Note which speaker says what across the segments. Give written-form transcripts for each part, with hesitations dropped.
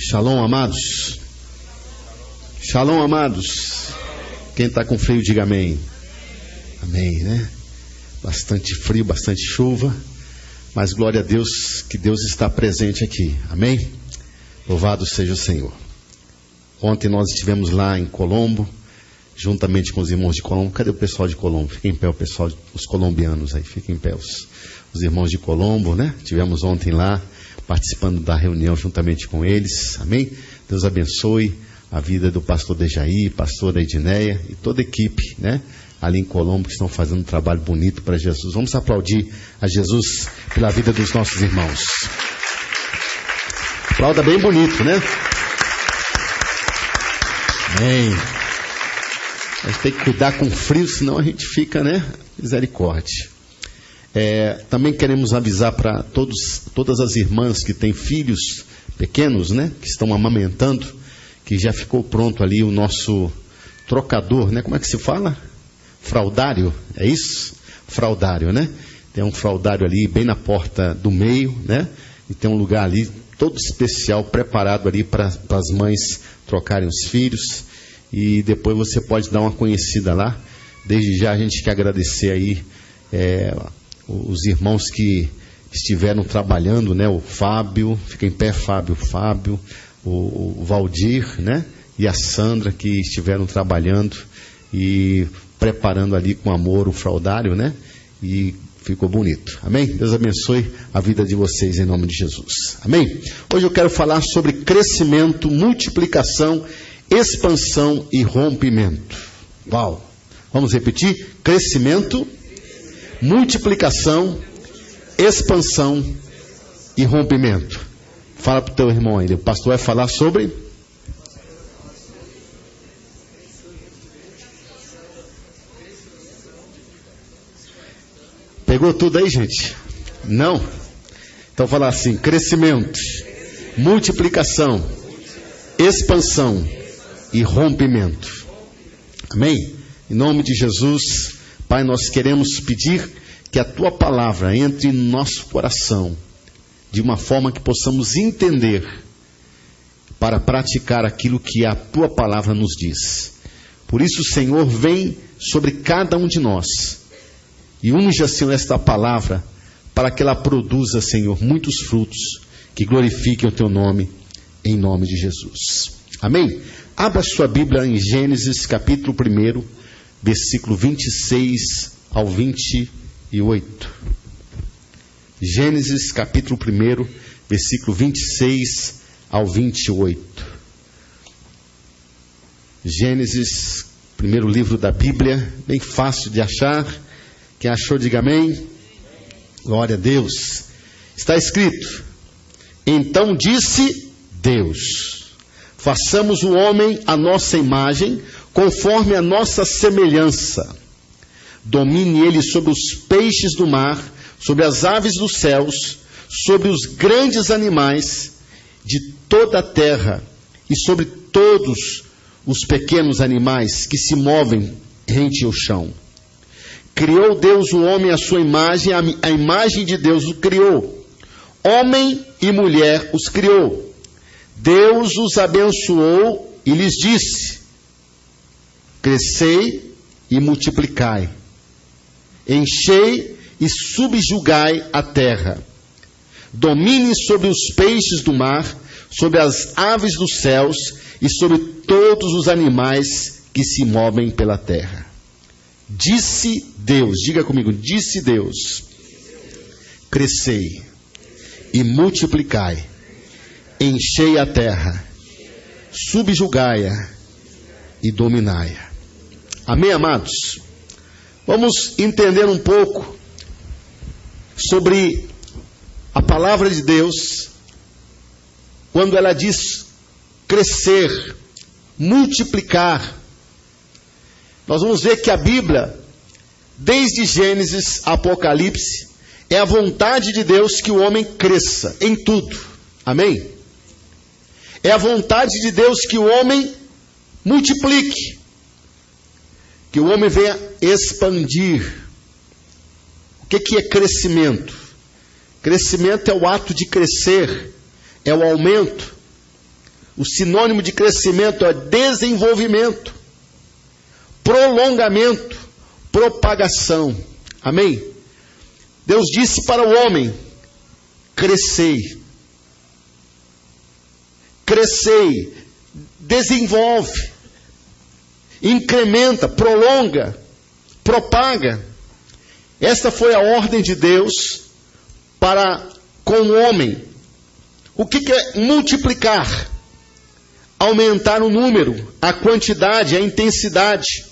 Speaker 1: Shalom, amados. Shalom, amados. Quem está com frio, diga amém. Amém, né? Bastante frio, bastante chuva, mas glória a Deus que Deus está presente aqui. Amém? Louvado seja o Senhor. Ontem nós estivemos lá em Colombo, juntamente com os irmãos de Colombo. Cadê o pessoal de Colombo? Fica em pé o pessoal, os colombianos aí, fiquem em pé os irmãos de Colombo, né? Tivemos ontem lá, participando da reunião juntamente com eles. Amém? Deus abençoe a vida do pastor Dejaí, pastora Edneia e toda a equipe, né? Ali em Colombo, que estão fazendo um trabalho bonito para Jesus. Vamos aplaudir a Jesus pela vida dos nossos irmãos. Aplauda bem bonito, né? Amém. A gente tem que cuidar com frio, senão a gente fica, né? Misericórdia. Também queremos avisar para todas as irmãs que têm filhos pequenos, né? Que estão amamentando, que já ficou pronto ali o nosso trocador, né? Como é que se fala? Fraldário, é isso? Fraldário, né? Tem um fraldário ali bem na porta do meio, né? E tem um lugar ali todo especial, preparado ali para as mães trocarem os filhos. E depois você pode dar uma conhecida lá. Desde já a gente quer agradecer aí os irmãos que estiveram trabalhando, né? O Fábio, fica em pé, Fábio, o Valdir, né? E a Sandra, que estiveram trabalhando e preparando ali com amor o fraldário, né? E ficou bonito. Amém? Deus abençoe a vida de vocês em nome de Jesus. Amém? Hoje eu quero falar sobre crescimento, multiplicação, expansão e rompimento. Uau! Vamos repetir? Crescimento, multiplicação, expansão e rompimento. Fala para o teu irmão aí. O pastor vai falar sobre... Pegou tudo aí, gente? Não? Então falar assim: crescimento, multiplicação, expansão e rompimento. Amém? Em nome de Jesus, Pai, nós queremos pedir que a Tua palavra entre em nosso coração, de uma forma que possamos entender, para praticar aquilo que a Tua palavra nos diz. Por isso, Senhor, vem sobre cada um de nós, e unja, Senhor, esta palavra, para que ela produza, Senhor, muitos frutos, que glorifiquem o Teu nome, em nome de Jesus. Amém? Abra sua Bíblia em Gênesis, capítulo 1, versículo 26 ao 28. Gênesis, capítulo 1, versículo 26 ao 28. Gênesis, primeiro livro da Bíblia, bem fácil de achar. Quem achou, diga amém. Glória a Deus. Está escrito: então disse Deus: façamos o homem à nossa imagem, conforme a nossa semelhança. Domine ele sobre os peixes do mar, sobre as aves dos céus, sobre os grandes animais de toda a terra e sobre todos os pequenos animais que se movem rente ao chão. Criou Deus o homem à sua imagem, a imagem de Deus o criou. Homem e mulher os criou. Deus os abençoou e lhes disse: crescei e multiplicai, enchei e subjugai a terra. Domine sobre os peixes do mar, sobre as aves dos céus e sobre todos os animais que se movem pela terra. Disse Deus, diga comigo, disse Deus: crescei e multiplicai, enchei a terra, subjugai-a e dominai-a. Amém, amados? Vamos entender um pouco sobre a palavra de Deus, quando ela diz crescer, multiplicar. Nós vamos ver que a Bíblia, desde Gênesis a Apocalipse, é a vontade de Deus que o homem cresça em tudo. Amém? É a vontade de Deus que o homem multiplique, que o homem venha expandir. O que é crescimento? Crescimento é o ato de crescer, é o aumento. O sinônimo de crescimento é desenvolvimento, prolongamento, propagação. Amém? Deus disse para o homem: crescei. Crescei, desenvolve, incrementa, prolonga, propaga. Esta foi a ordem de Deus para com o homem. O que é multiplicar? Aumentar o número, a quantidade, a intensidade.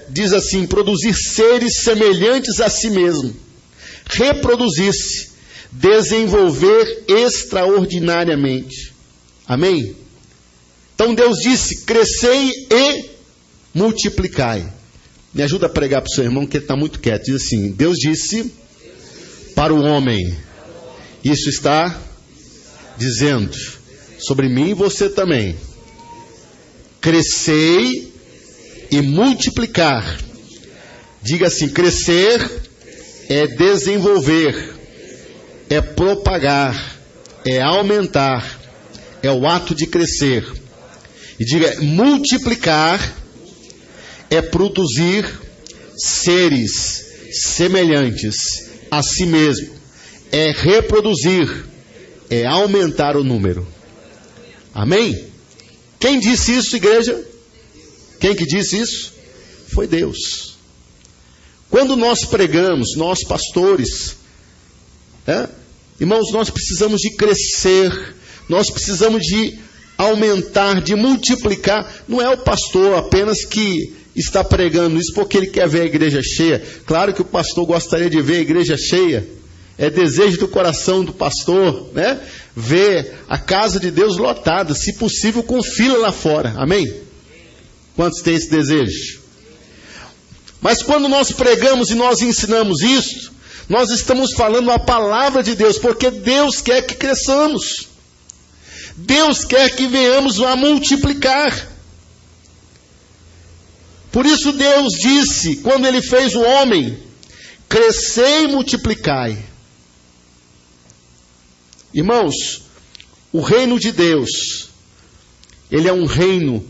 Speaker 1: Diz assim: produzir seres semelhantes a si mesmo, reproduzir-se, desenvolver extraordinariamente. Amém? Então Deus disse: crescei e multiplicai. Me ajuda a pregar para o seu irmão, que ele está muito quieto. Diz assim: Deus disse para o homem. Isso está dizendo sobre mim e você também. Crescei e multiplicar. Diga assim: crescer é desenvolver, é propagar, é aumentar, é o ato de crescer. E diga: multiplicar é produzir seres semelhantes a si mesmo, é reproduzir, é aumentar o número. Amém? Quem disse isso, igreja? Quem que disse isso? Foi Deus. Quando nós pregamos, nós pastores, irmãos, nós precisamos de crescer, nós precisamos de aumentar, de multiplicar. Não é o pastor apenas que está pregando isso porque ele quer ver a igreja cheia. Claro que o pastor gostaria de ver a igreja cheia. É desejo do coração do pastor, né? Ver a casa de Deus lotada, se possível com fila lá fora. Amém? Quantos têm esse desejo? Mas quando nós pregamos e nós ensinamos isso, nós estamos falando a palavra de Deus, porque Deus quer que cresçamos. Deus quer que venhamos a multiplicar. Por isso Deus disse, quando Ele fez o homem: crescei e multiplicai. Irmãos, o reino de Deus, ele é um reino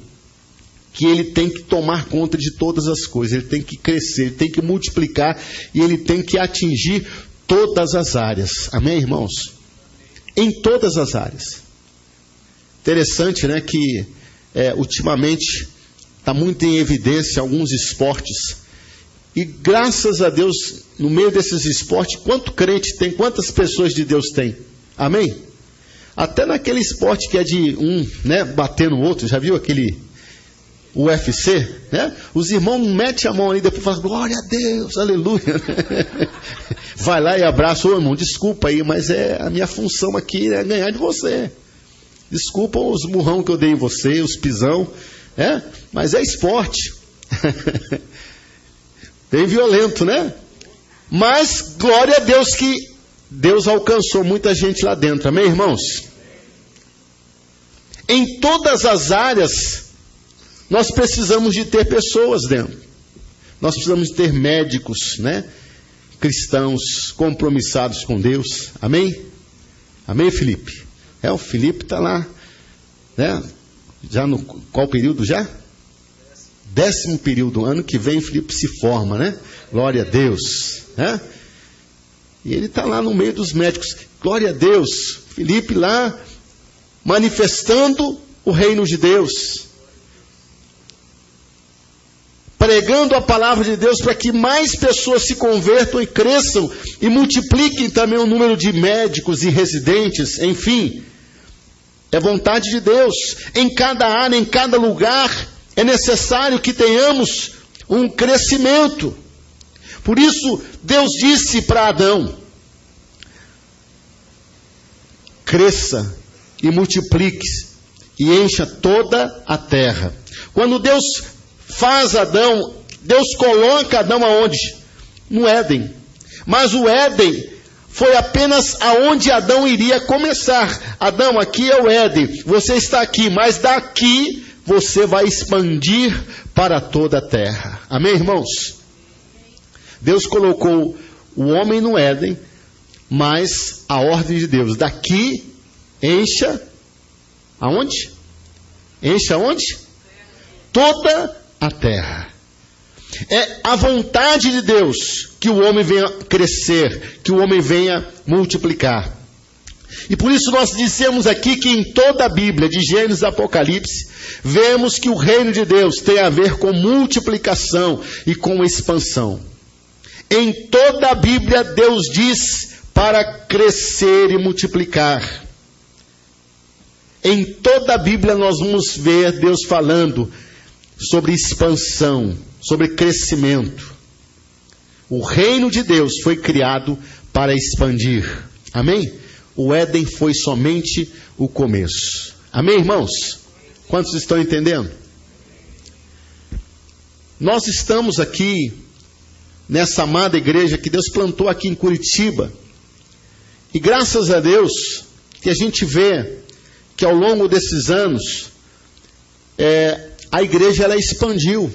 Speaker 1: que ele tem que tomar conta de todas as coisas, ele tem que crescer, ele tem que multiplicar e ele tem que atingir todas as áreas. Amém, irmãos? Em todas as áreas. Interessante, né, que ultimamente está muito em evidência alguns esportes. E graças a Deus, no meio desses esportes, quanto crente tem, quantas pessoas de Deus tem? Amém? Até naquele esporte que é de um, né, bater no outro, já viu aquele UFC, né? Os irmãos metem a mão ali, depois falam: glória a Deus, aleluia. Vai lá e abraça: ô irmão, desculpa aí, mas a minha função aqui é ganhar de você. Desculpa os murrão que eu dei em você, os pisão, mas é esporte. Bem violento, né? Mas glória a Deus que Deus alcançou muita gente lá dentro. Amém, irmãos? Em todas as áreas, nós precisamos de ter pessoas dentro. Nós precisamos de ter médicos, né? Cristãos compromissados com Deus. Amém? Amém, Felipe? O Felipe está lá, né? Já no qual período já? 10º período. Ano que vem o Felipe se forma, né? Glória a Deus, né? E ele está lá no meio dos médicos. Glória a Deus. Felipe lá manifestando o reino de Deus, pregando a palavra de Deus para que mais pessoas se convertam e cresçam e multipliquem também o número de médicos e residentes. Enfim, é vontade de Deus. Em cada área, em cada lugar, é necessário que tenhamos um crescimento. Por isso, Deus disse para Adão: cresça e multiplique-se e encha toda a terra. Quando Deus faz Adão, Deus coloca Adão aonde? No Éden. Mas o Éden foi apenas aonde Adão iria começar. Adão, aqui é o Éden, você está aqui, mas daqui você vai expandir para toda a terra. Amém, irmãos? Deus colocou o homem no Éden, mas a ordem de Deus: daqui encha Aonde? Enche aonde? Toda a terra. É a vontade de Deus que o homem venha crescer, que o homem venha multiplicar. E por isso nós dissemos aqui que em toda a Bíblia, de Gênesis a Apocalipse, vemos que o reino de Deus tem a ver com multiplicação e com expansão. Em toda a Bíblia, Deus diz para crescer e multiplicar. Em toda a Bíblia nós vamos ver Deus falando sobre expansão, sobre crescimento. O reino de Deus foi criado para expandir. Amém? O Éden foi somente o começo. Amém, irmãos? Quantos estão entendendo? Nós estamos aqui, nessa amada igreja que Deus plantou aqui em Curitiba. E graças a Deus que a gente vê que ao longo desses anos, a igreja ela expandiu.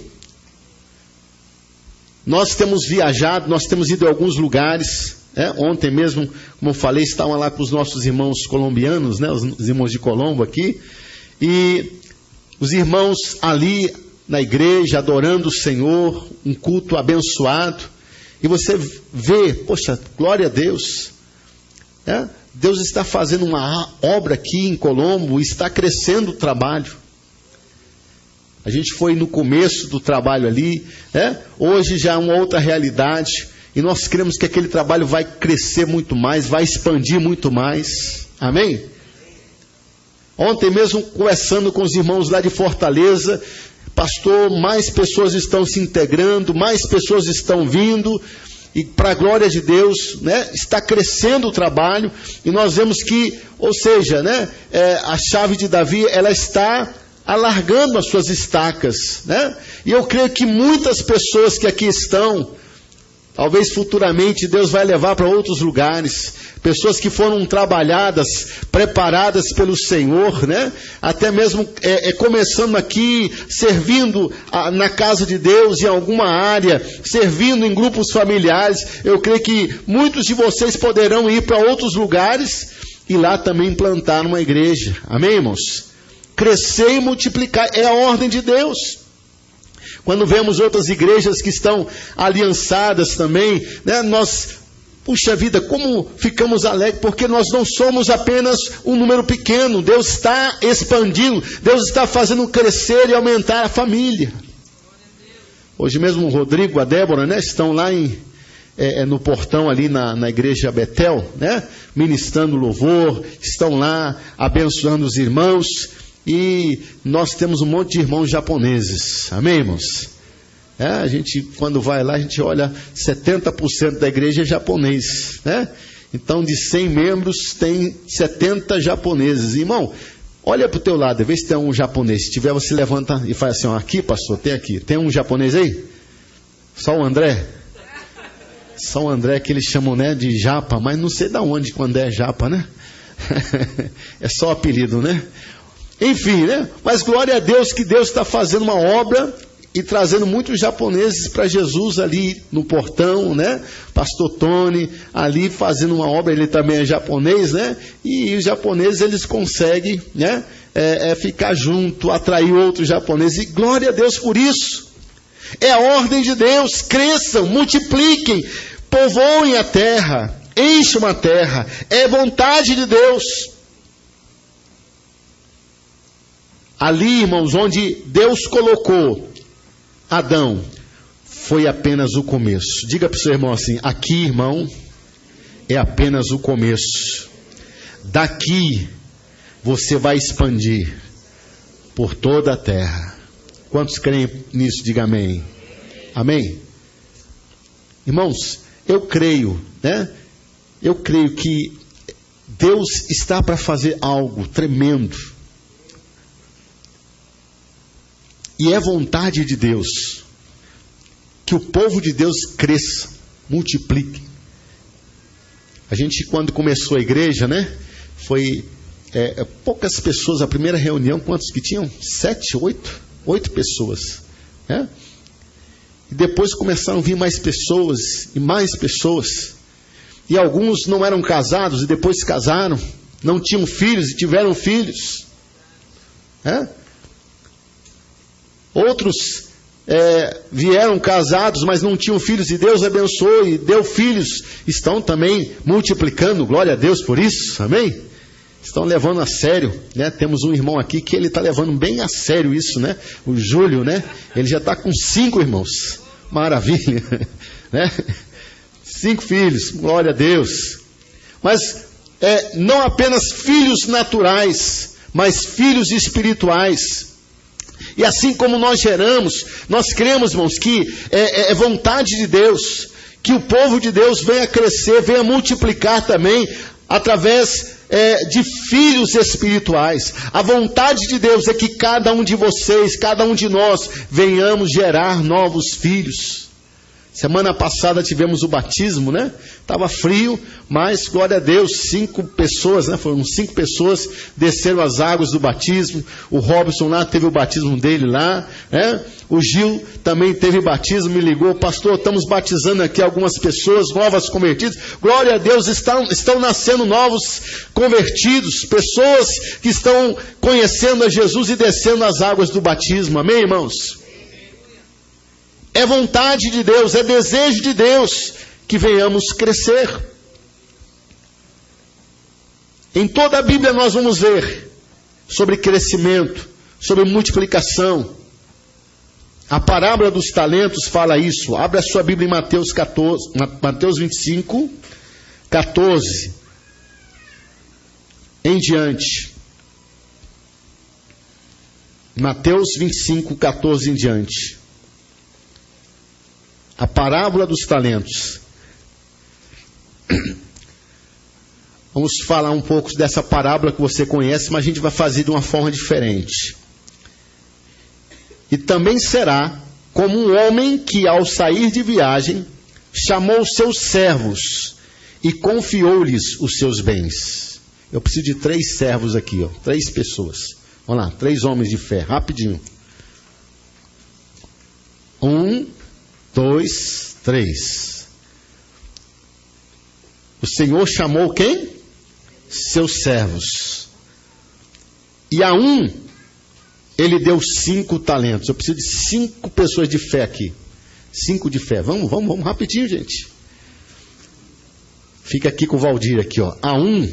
Speaker 1: Nós temos viajado, nós temos ido a alguns lugares. Ontem mesmo, como eu falei, estavam lá com os nossos irmãos colombianos, né, os irmãos de Colombo aqui, e os irmãos ali na igreja, adorando o Senhor, um culto abençoado, e você vê, poxa, glória a Deus, Deus está fazendo uma obra aqui em Colombo, está crescendo o trabalho. A gente foi no começo do trabalho ali, hoje já é uma outra realidade, e nós cremos que aquele trabalho vai crescer muito mais, vai expandir muito mais. Amém? Ontem mesmo, conversando com os irmãos lá de Fortaleza, pastor, mais pessoas estão se integrando, mais pessoas estão vindo, e para a glória de Deus, está crescendo o trabalho, e nós vemos que, ou seja, a chave de Davi, ela está alargando as suas estacas, e eu creio que muitas pessoas que aqui estão, talvez futuramente Deus vai levar para outros lugares, pessoas que foram trabalhadas, preparadas pelo Senhor, até mesmo começando aqui, servindo na casa de Deus, em alguma área, servindo em grupos familiares. Eu creio que muitos de vocês poderão ir para outros lugares e lá também plantar uma igreja. Amém, irmãos? Crescer e multiplicar é a ordem de Deus. Quando vemos outras igrejas que estão aliançadas também, nós, puxa vida, como ficamos alegres, porque nós não somos apenas um número pequeno, Deus está expandindo, Deus está fazendo crescer e aumentar a família. Hoje mesmo o Rodrigo, a Débora, estão lá no portão ali na igreja Betel, ministrando louvor, estão lá abençoando os irmãos. E nós temos um monte de irmãos japoneses. Amém, irmãos? A gente, quando vai lá, a gente olha, 70% da igreja é japonês, Então, de 100 membros, tem 70 japoneses. Irmão, olha para o teu lado, vê se tem um japonês. Se tiver, você levanta e faz assim, aqui, pastor, tem aqui. Tem um japonês aí? Só o André? Só o André que eles chamam, de japa, mas não sei de onde quando é japa, É só o apelido, Enfim, mas glória a Deus que Deus está fazendo uma obra e trazendo muitos japoneses para Jesus ali no portão, Pastor Tony ali fazendo uma obra, ele também é japonês, E os japoneses eles conseguem, ficar junto, atrair outros japoneses, e glória a Deus por isso. É a ordem de Deus, cresçam, multipliquem, povoem a terra, encham a terra, é vontade de Deus. Ali, irmãos, onde Deus colocou Adão, foi apenas o começo. Diga para o seu irmão assim, aqui, irmão, é apenas o começo. Daqui, você vai expandir por toda a terra. Quantos creem nisso? Diga amém. Amém? Irmãos, eu creio, Eu creio que Deus está para fazer algo tremendo. E é vontade de Deus que o povo de Deus cresça, multiplique. A gente, quando começou a igreja, foi poucas pessoas, a primeira reunião, quantos que tinham? 7, 8 pessoas. E depois começaram a vir mais pessoas, e mais pessoas. E alguns não eram casados, e depois se casaram. Não tinham filhos, e tiveram filhos. Outros vieram casados, mas não tinham filhos, e Deus abençoou e deu filhos. Estão também multiplicando, glória a Deus por isso, amém? Estão levando a sério, né? Temos um irmão aqui que ele está levando bem a sério isso, né? O Júlio, né? Ele já está com 5 irmãos, maravilha, né? 5 filhos, glória a Deus. Mas não apenas filhos naturais, mas filhos espirituais. E assim como nós geramos, nós cremos, irmãos, que é vontade de Deus, que o povo de Deus venha crescer, venha multiplicar também, através de filhos espirituais. A vontade de Deus é que cada um de vocês, cada um de nós, venhamos gerar novos filhos. Semana passada tivemos o batismo, né? Estava frio, mas glória a Deus, 5 pessoas, né? Foram 5 pessoas, desceram as águas do batismo. O Robson lá teve o batismo dele lá, né? O Gil também teve batismo, me ligou: pastor, estamos batizando aqui algumas pessoas novas convertidas. Glória a Deus, estão nascendo novos convertidos, pessoas que estão conhecendo a Jesus e descendo as águas do batismo, amém, irmãos? É vontade de Deus, é desejo de Deus que venhamos crescer. Em toda a Bíblia nós vamos ver sobre crescimento, sobre multiplicação. A parábola dos talentos fala isso. Abra a sua Bíblia em Mateus 25, 14 em diante. Mateus 25, 14 em diante. A parábola dos talentos. Vamos falar um pouco dessa parábola que você conhece, mas a gente vai fazer de uma forma diferente. E também será como um homem que, ao sair de viagem, chamou os seus servos e confiou-lhes os seus bens. Eu preciso de 3 servos aqui, 3 pessoas. Vamos lá, 3 homens de fé, rapidinho. 1, 2, 3. O Senhor chamou quem? Seus servos. E a um, ele deu 5 talentos. Eu preciso de 5 pessoas de fé aqui. 5 de fé. Vamos rapidinho, gente. Fica aqui com o Valdir aqui, ó. A um,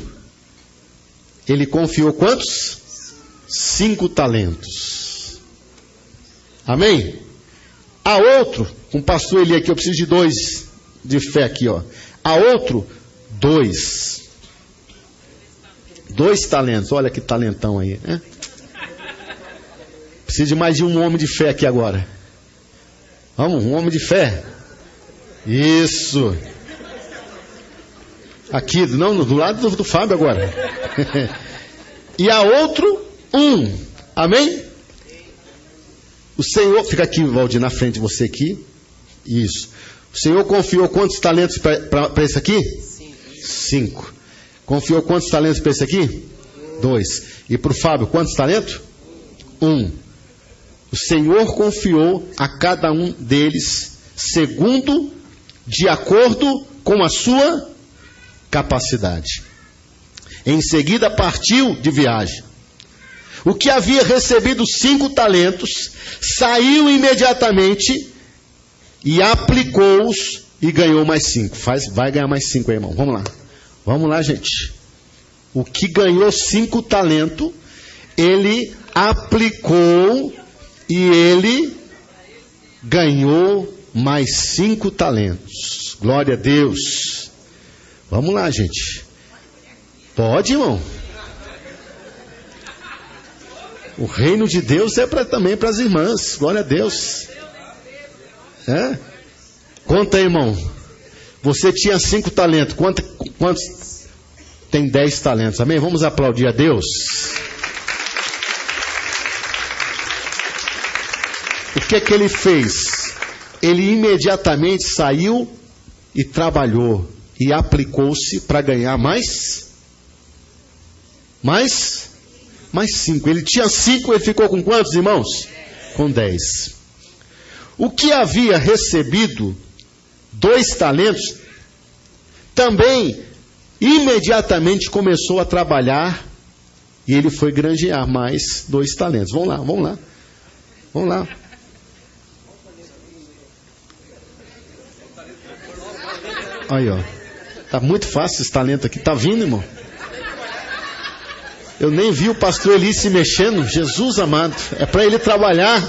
Speaker 1: ele confiou quantos? 5 talentos. Amém? A outro, com o pastor Eli aqui, eu preciso de 2 de fé aqui, ó. A outro, 2. 2 talentos, olha que talentão aí, né? Preciso de mais de um homem de fé aqui agora. Vamos, um homem de fé. Isso. Aqui, não, do lado do Fábio agora. E a outro, 1. Amém? O Senhor, fica aqui, Valdir, na frente de você aqui. Isso. O Senhor confiou quantos talentos para esse aqui? 5. Confiou quantos talentos para esse aqui? 2. E para o Fábio, quantos talentos? 1. O Senhor confiou a cada um deles, segundo, de acordo com a sua capacidade. Em seguida partiu de viagem. O que havia recebido 5 talentos, saiu imediatamente e aplicou-os e ganhou mais 5. Vai ganhar mais 5 aí, irmão. Vamos lá, gente. O que ganhou 5 talentos, ele aplicou e ele ganhou mais 5 talentos. Glória a Deus. Vamos lá, gente. Pode, irmão? O reino de Deus é também para as irmãs. Glória a Deus. Conta aí, irmão. Você tinha 5 talentos. Quantos? Tem 10 talentos. Amém? Vamos aplaudir a Deus. O que é que ele fez? Ele imediatamente saiu e trabalhou. E aplicou-se para ganhar mais 5. Ele tinha 5, ele ficou com quantos, irmãos? Com 10. O que havia recebido 2 talentos, também imediatamente começou a trabalhar E ele foi granjear mais 2 talentos. Vamos lá, vamos lá. Vamos lá. Aí, ó. Tá muito fácil esse talento aqui. Tá vindo, irmão? Eu nem vi o pastor Eli se mexendo. Jesus amado. É para ele trabalhar.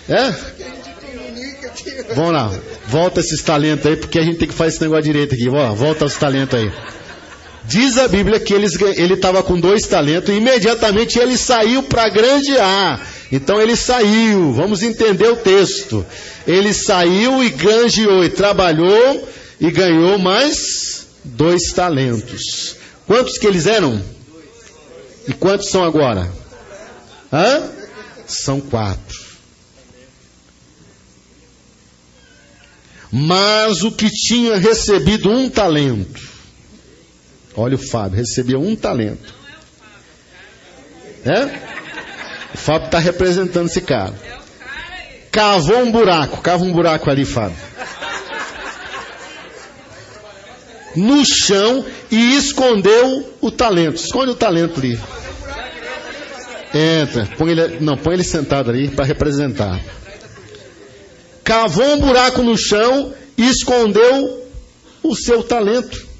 Speaker 1: É? Vamos lá. Volta esses talentos aí, porque a gente tem que fazer esse negócio direito aqui. Volta os talentos aí. Diz a Bíblia que ele estava com 2 talentos e imediatamente ele saiu para granjear. Então ele saiu. Vamos entender o texto. Ele saiu e granjeou e trabalhou e ganhou mais 2 talentos. Quantos que eles eram? E quantos são agora? Hã? São 4. Mas o que tinha recebido 1 talento. Olha o Fábio, recebia 1 talento. É? O Fábio está representando esse cara. Cavou um buraco. Cava um buraco ali, Fábio. No chão e escondeu o talento. Esconde o talento ali. Entra. Põe ele sentado ali para representar. Cavou um buraco no chão e escondeu o seu talento.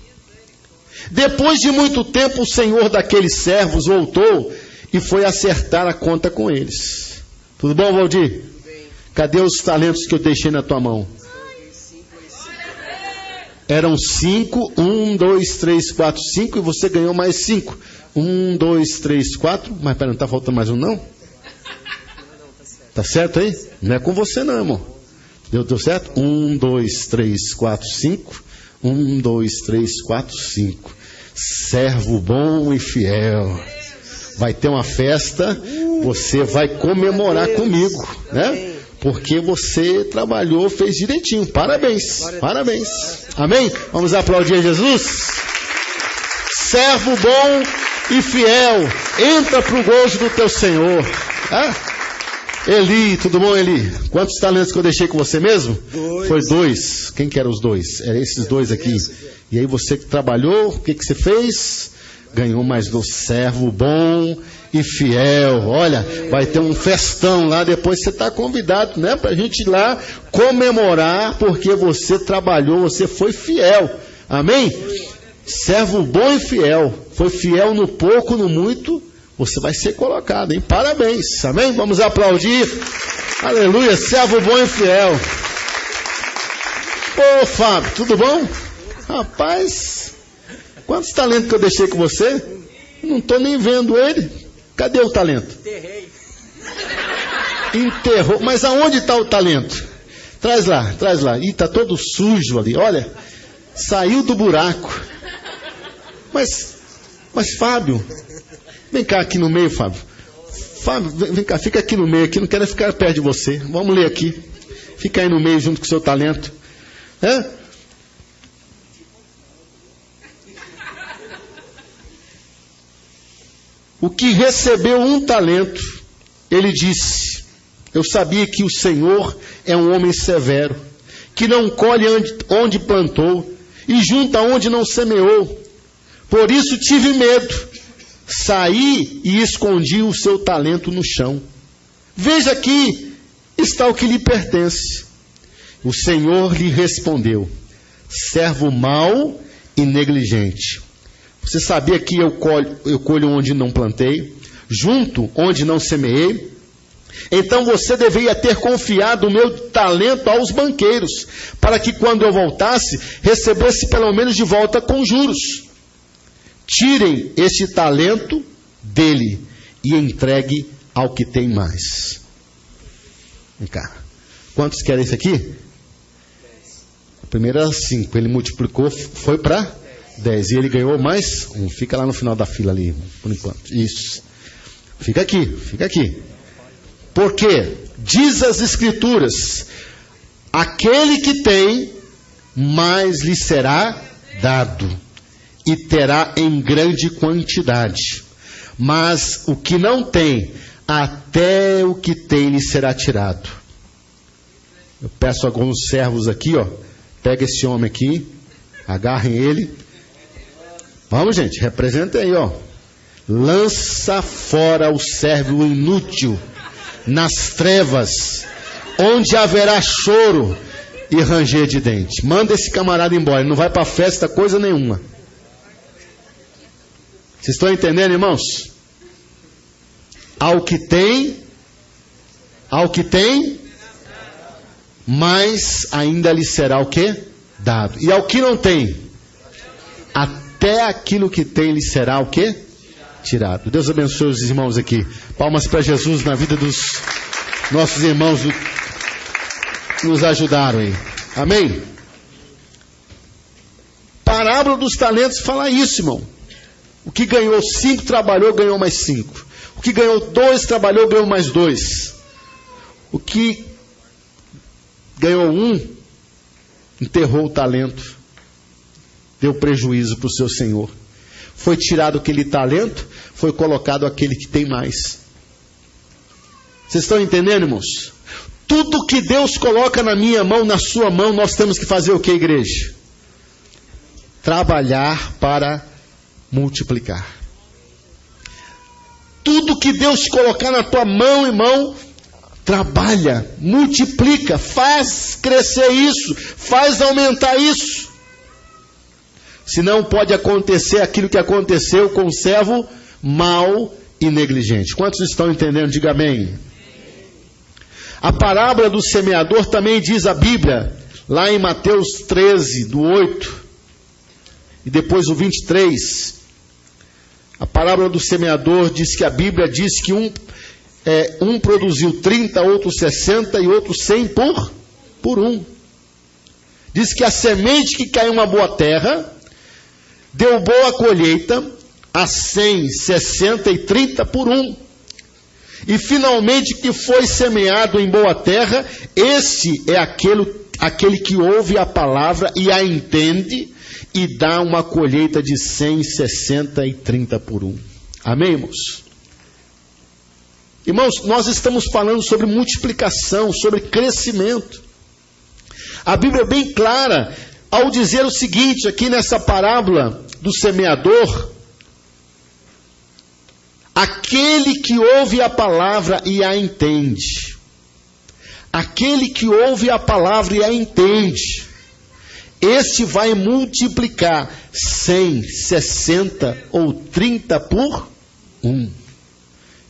Speaker 1: Depois de muito tempo, o senhor daqueles servos voltou e foi acertar a conta com eles. Tudo bom, Valdir? Cadê os talentos que eu deixei na tua mão? Eram 5. 1, 2, 3, 4, 5. E você ganhou mais 5. 1, 2, 3, 4. Mas pera, não está faltando mais um, não? Tá certo aí? Não é com você, não, irmão. Deu certo? 1, 2, 3, 4, 5. 1, 2, 3, 4, 5. Servo bom e fiel. Vai ter uma festa. Você vai comemorar comigo, né? Porque você trabalhou, fez direitinho. Parabéns, parabéns. Amém? Vamos aplaudir a Jesus? Servo bom e fiel, entra para o gozo do teu Senhor. Eli, tudo bom, Eli? Quantos talentos que eu deixei com você mesmo?
Speaker 2: 2.
Speaker 1: Foi 2. Quem que eram os 2? Eram esses 2 aqui. E aí você que trabalhou, o que você fez? Ganhou mais 2. Servo bom e fiel. Olha, vai ter um festão lá, depois você está convidado, né? Para a gente ir lá comemorar, porque você trabalhou, você foi fiel. Amém? Servo bom e fiel. Foi fiel no pouco, no muito, você vai ser colocado, hein? Parabéns. Amém? Vamos aplaudir. Aleluia, servo bom e fiel. Ô Fábio, tudo bom? Rapaz, quantos talentos que eu deixei com você? Não estou nem vendo ele. Cadê o talento? Enterrou. Mas aonde está o talento? Traz lá, traz lá. Ih, está todo sujo ali. Olha, saiu do buraco. Mas Fábio, vem cá aqui no meio, Fábio. Fábio, vem cá, fica aqui no meio aqui. Não quero ficar perto de você. Vamos ler aqui. Fica aí no meio junto com o seu talento. O que recebeu 1 talento, ele disse: eu sabia que o Senhor é um homem severo, que não colhe onde plantou e junta onde não semeou. Por isso tive medo, saí e escondi o seu talento no chão. Veja aqui está o que lhe pertence. O Senhor lhe respondeu: servo mau e negligente. Você sabia que eu colho onde não plantei, junto onde não semeei? Então você deveria ter confiado o meu talento aos banqueiros, para que quando eu voltasse, recebesse pelo menos de volta com juros. Tirem este talento dele e entregue ao que tem mais. Vem cá. Quantos querem isso aqui? A primeira era 5, ele multiplicou, foi para 10. E ele ganhou mais 1. Fica lá no final da fila ali, por enquanto. Isso. Fica aqui, fica aqui. Porque diz as Escrituras: aquele que tem, mais lhe será dado, e terá em grande quantidade. Mas o que não tem, até o que tem lhe será tirado. Eu peço a alguns servos aqui, ó, pega esse homem aqui, agarrem ele. Vamos, gente, representa aí, ó. lança fora o servo inútil nas trevas, onde haverá choro e ranger de dente. Manda esse camarada embora, ele não vai para festa coisa nenhuma. Vocês estão entendendo, irmãos? Ao que tem, mas ainda lhe será o quê? Dado. E ao que não tem, até aquilo que tem lhe será o quê? Tirado. Deus abençoe os irmãos aqui. Palmas para Jesus na vida dos nossos irmãos que nos ajudaram aí. Amém? Parábola dos talentos fala isso, irmão. O que ganhou 5 trabalhou, ganhou mais 5. O que ganhou 2 trabalhou, ganhou mais 2. O que ganhou 1 enterrou o talento, deu prejuízo para o seu senhor. Foi tirado aquele talento, foi colocado aquele que tem mais. Vocês estão entendendo, irmãos? Tudo que Deus coloca na minha mão, na sua mão, nós temos que fazer o que, igreja? Trabalhar para multiplicar. Tudo que Deus colocar na tua mão, irmão, trabalha, multiplica, faz crescer isso, faz aumentar isso. Senão pode acontecer aquilo que aconteceu com o servo mau e negligente. Quantos estão entendendo? Diga amém. A parábola do semeador também diz a Bíblia, lá em Mateus 13, do 8, e depois o 23, a parábola do semeador diz que a Bíblia diz que um produziu 30, outro 60 e outro 100 por um. Diz que a semente que caiu em uma boa terra deu boa colheita a 100, 60 e 30 por um. E finalmente que foi semeado em boa terra, esse é aquele que ouve a palavra e a entende e dá uma colheita de 100, 60 e 30 por um. Amém, irmãos? Irmãos, nós estamos falando sobre multiplicação, sobre crescimento. A Bíblia é bem clara ao dizer o seguinte, aqui nessa parábola do semeador: aquele que ouve a palavra e a entende. Aquele que ouve a palavra e a entende, esse vai multiplicar 100, 60 ou 30 por um.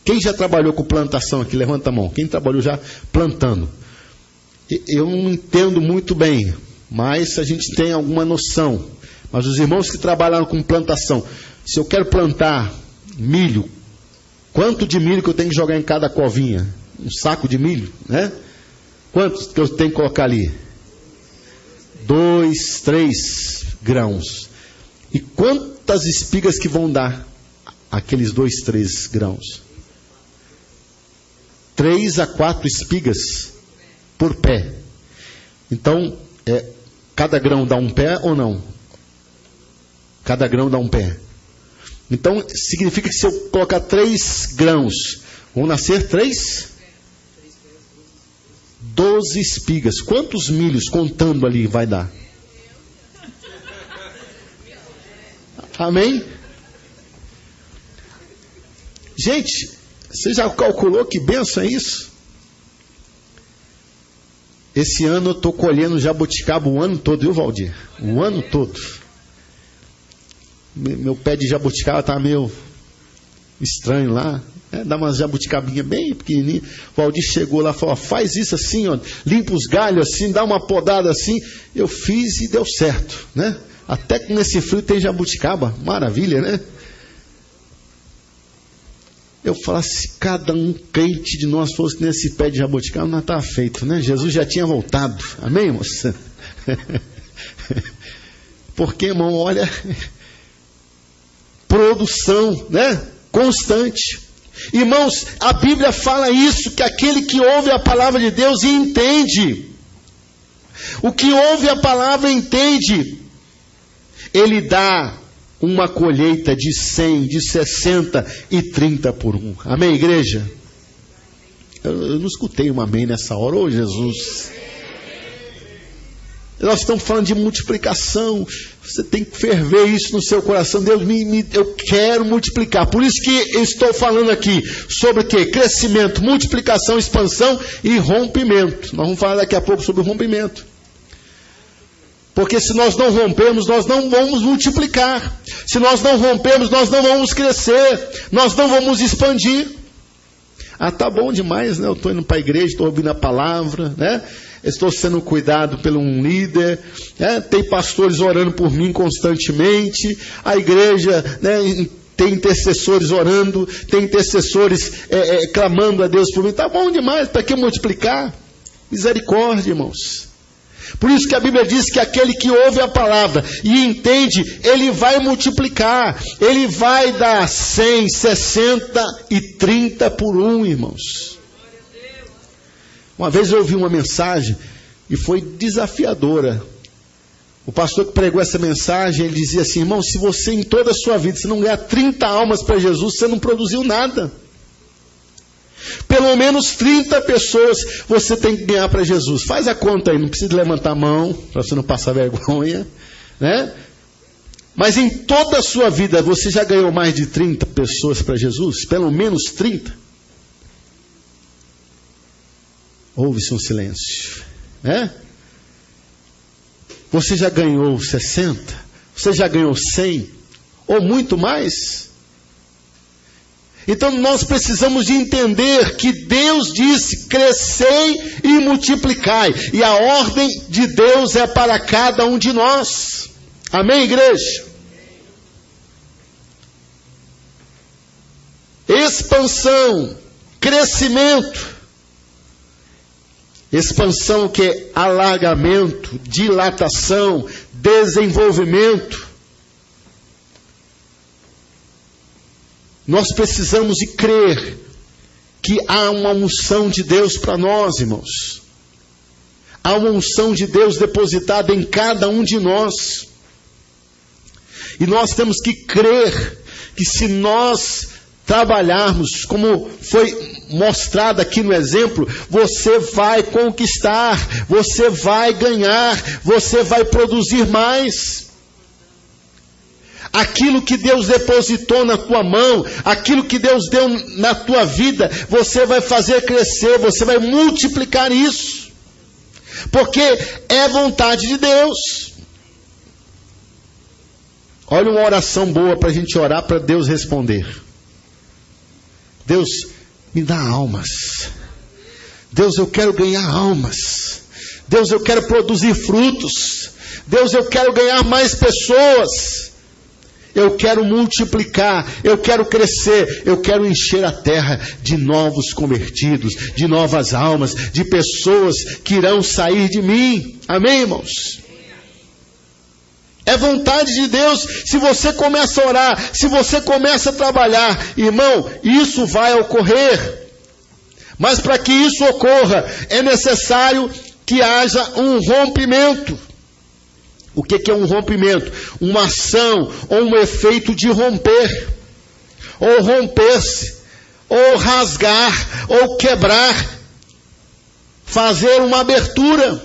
Speaker 1: Quem já trabalhou com plantação aqui? Levanta a mão. Quem trabalhou já plantando? Eu não entendo muito bem, mas a gente tem alguma noção. Mas os irmãos que trabalharam com plantação, se eu quero plantar milho, quanto de milho que eu tenho que jogar em cada covinha? Um saco de milho, né? Quantos que eu tenho que colocar ali? 2, 3 grãos. E quantas espigas que vão dar aqueles 2, 3 grãos? 3 a 4 espigas por pé. Então, cada grão dá um pé ou não? Cada grão dá um pé. Então, significa que se eu colocar 3 grãos, vão nascer 12 espigas. Quantos milhos, contando ali, vai dar? Amém? Gente, você já calculou que bênção é isso? Esse ano eu estou colhendo jabuticaba o ano todo, viu, Valdir? O ano todo. Meu pé de jabuticaba está meio estranho lá. Dá umas jabuticabinhas bem pequenininhas. O Valdir chegou lá e falou: faz isso assim, ó, limpa os galhos assim, dá uma podada assim. Eu fiz e deu certo, né? Até que nesse frio tem jabuticaba. Maravilha, né? Eu falo, se cada um crente de nós fosse nesse pé de jabuticaba, não estava feito, né? Jesus já tinha voltado. Amém, moça? Porque, irmão, olha, produção, né? Constante. Irmãos, a Bíblia fala isso, que aquele que ouve a palavra de Deus e entende, o que ouve a palavra e entende, ele dá uma colheita de 100, de 60 e 30 por um. Amém, igreja? Eu não escutei um amém nessa hora. Ô, Jesus! Nós estamos falando de multiplicação. Você tem que ferver isso no seu coração. Deus, eu quero multiplicar. Por isso que eu estou falando aqui sobre o quê? Crescimento, multiplicação, expansão e rompimento. Nós vamos falar daqui a pouco sobre o rompimento. Porque se nós não rompermos, nós não vamos multiplicar. Se nós não rompermos, nós não vamos crescer. Nós não vamos expandir. Ah, tá bom demais, né? Eu estou indo para a igreja, estou ouvindo a palavra, né? Estou sendo cuidado por um líder, né? Tem pastores orando por mim constantemente. A igreja, né, tem intercessores orando, tem intercessores clamando a Deus por mim. Tá bom demais, para que multiplicar? Misericórdia, irmãos. Por isso que a Bíblia diz que aquele que ouve a palavra e entende, ele vai multiplicar. Ele vai dar 100, 60 e 30 por 1, irmãos. Uma vez eu ouvi uma mensagem e foi desafiadora. O pastor que pregou essa mensagem, ele dizia assim: irmão, se você em toda a sua vida, se não ganhar 30 almas para Jesus, você não produziu nada. Pelo menos 30 pessoas você tem que ganhar para Jesus. Faz a conta aí, não precisa levantar a mão para você não passar vergonha, né? Mas em toda a sua vida você já ganhou mais de 30 pessoas para Jesus? Pelo menos 30? Ouve-se um silêncio, né? Você já ganhou 60? Você já ganhou 100? Ou muito mais? Então nós precisamos de entender que Deus disse: crescei e multiplicai. E a ordem de Deus é para cada um de nós. Amém, igreja? Expansão, crescimento. Expansão, que é alargamento, dilatação, desenvolvimento. Nós precisamos de crer que há uma unção de Deus para nós, irmãos. Há uma unção de Deus depositada em cada um de nós. E nós temos que crer que se nós trabalharmos, como foi mostrado aqui no exemplo, você vai conquistar, você vai ganhar, você vai produzir mais. Aquilo que Deus depositou na tua mão, aquilo que Deus deu na tua vida, você vai fazer crescer, você vai multiplicar isso. Porque é vontade de Deus. Olha uma oração boa para a gente orar, para Deus responder. Deus, me dá almas. Deus, eu quero ganhar almas. Deus, eu quero produzir frutos. Deus, eu quero ganhar mais pessoas. Eu quero multiplicar, eu quero crescer, eu quero encher a terra de novos convertidos, de novas almas, de pessoas que irão sair de mim. Amém, irmãos? É vontade de Deus. Se você começa a orar, se você começa a trabalhar, irmão, isso vai ocorrer. Mas para que isso ocorra, é necessário que haja um rompimento. O que é um rompimento? Uma ação ou um efeito de romper, ou romper-se, ou rasgar, ou quebrar, fazer uma abertura.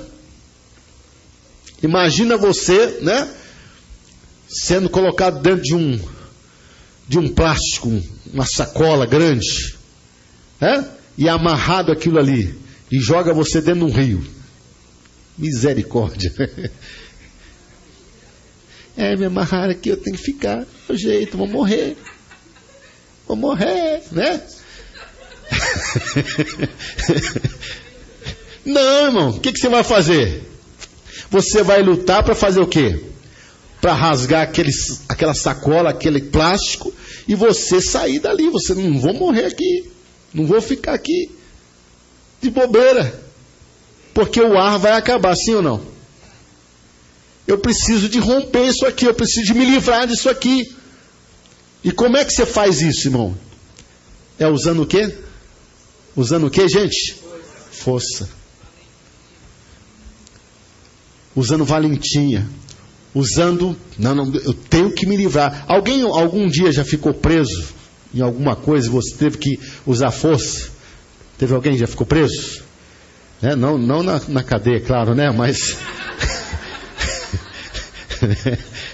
Speaker 1: Imagina você, né, sendo colocado dentro de um plástico, uma sacola grande, né, e amarrado aquilo ali, e joga você dentro de um rio. Misericórdia. Me amarraram aqui, eu tenho que ficar do jeito, vou morrer, né? Não, irmão, o que você vai fazer? Você vai lutar para fazer o quê? Para rasgar aquela sacola, aquele plástico, e você sair dali. Você não vou morrer aqui, não vou ficar aqui de bobeira, porque o ar vai acabar, sim ou não? Eu preciso de romper isso aqui, eu preciso de me livrar disso aqui. E como é que você faz isso, irmão? É usando o quê? Usando o quê, gente? Força. Usando valentia. Usando, não, eu tenho que me livrar. Alguém algum dia já ficou preso em alguma coisa e você teve que usar força? Teve alguém que já ficou preso? Não na cadeia, claro, né? Mas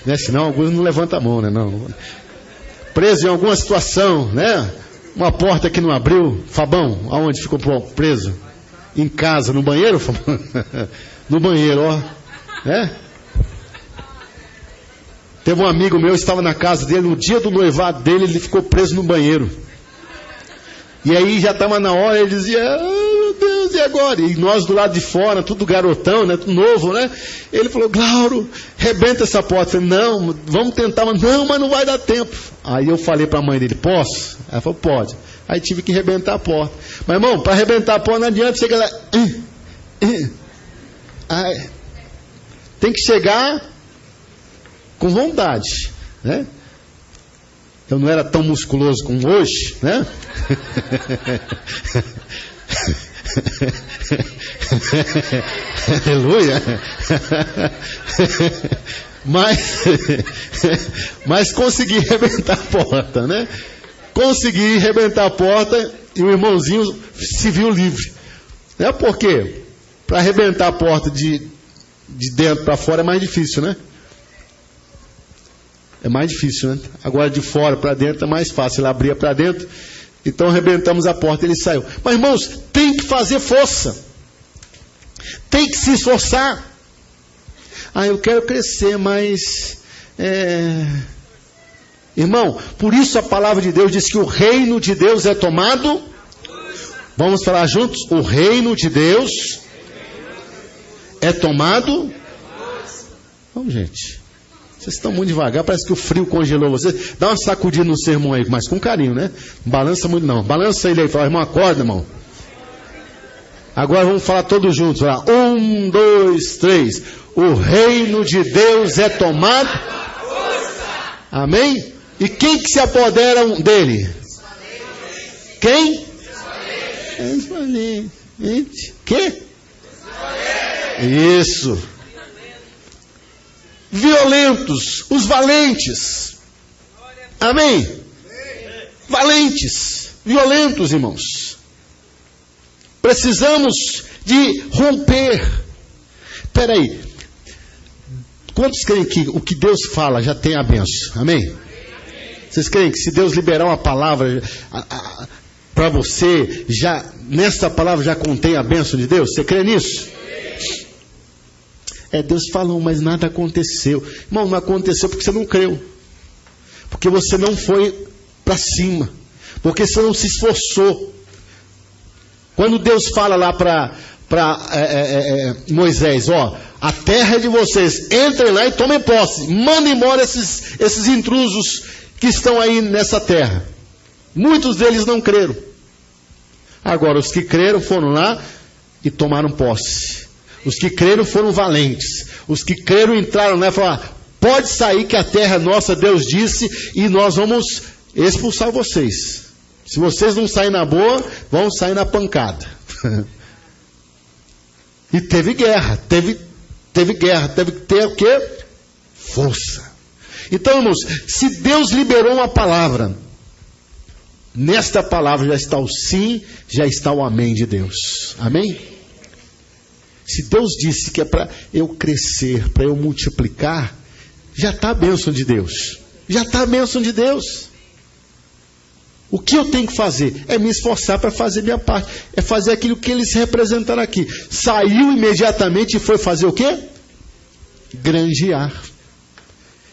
Speaker 1: Né? Senão alguns não levantam a mão, né? Não. Preso em alguma situação, né? Uma porta que não abriu. Fabão, aonde ficou preso? Em casa, no banheiro, Fabão? No banheiro, ó. Né? Teve um amigo meu, estava na casa dele, no dia do noivado dele, ele ficou preso no banheiro. E aí já estava na hora, ele dizia, meu Deus, e agora? E nós do lado de fora, tudo garotão, né? Tudo novo, né? Ele falou, Glauro, rebenta essa porta. Eu falei, não, vamos tentar, mas não vai dar tempo. Aí eu falei para a mãe dele, posso? Ela falou, pode. Aí tive que rebentar a porta. Mas irmão, para rebentar a porta não adianta, chega lá. Tem que chegar com vontade, né? Eu não era tão musculoso como hoje, né? Aleluia. Mas consegui rebentar a porta, né? Consegui rebentar a porta e o irmãozinho se viu livre. Né? Por quê? Para arrebentar a porta de dentro para fora é mais difícil, né? É mais difícil, né? Agora de fora para dentro é mais fácil. Ele abria para dentro, então arrebentamos a porta e ele saiu. Mas irmãos, tem que fazer força. Tem que se esforçar. Eu quero crescer, mas... Irmão, por isso a palavra de Deus diz que o reino de Deus é tomado... Vamos falar juntos? O reino de Deus é tomado... Vamos, gente. Vocês estão muito devagar, parece que o frio congelou vocês. Dá uma sacudida no sermão aí, mas com carinho, né? Não balança muito não. Balança ele aí, fala, irmão, acorda, irmão. Agora vamos falar todos juntos. Lá. 1, 2, 3. O reino de Deus é tomado. Amém? E quem que se apodera dele? Quem? Os valentes. Quê? Isso. Violentos, os valentes. Amém? Valentes, violentos, irmãos. Precisamos de romper. Espera aí. Quantos creem que o que Deus fala já tem a bênção? Amém? Vocês creem que se Deus liberar uma palavra para você, já nesta palavra já contém a bênção de Deus? Você crê nisso? Deus falou, mas nada aconteceu. Irmão, não aconteceu porque você não creu. Porque você não foi para cima. Porque você não se esforçou. Quando Deus fala lá para Moisés, a terra é de vocês, entrem lá e tomem posse. Mandem embora esses intrusos que estão aí nessa terra. Muitos deles não creram. Agora, os que creram foram lá e tomaram posse. Os que creram foram valentes. Os que creram entraram lá e falaram, pode sair que a terra é nossa, Deus disse, e nós vamos expulsar vocês. Se vocês não saírem na boa, vão sair na pancada. E teve guerra, teve que ter o quê? Força. Então, irmãos, se Deus liberou uma palavra, nesta palavra já está o sim, já está o amém de Deus. Amém? Se Deus disse que é para eu crescer, para eu multiplicar, já está a bênção de Deus. Já está a bênção de Deus. O que eu tenho que fazer? É me esforçar para fazer minha parte. É fazer aquilo que eles representaram aqui. Saiu imediatamente e foi fazer o quê? Granjear.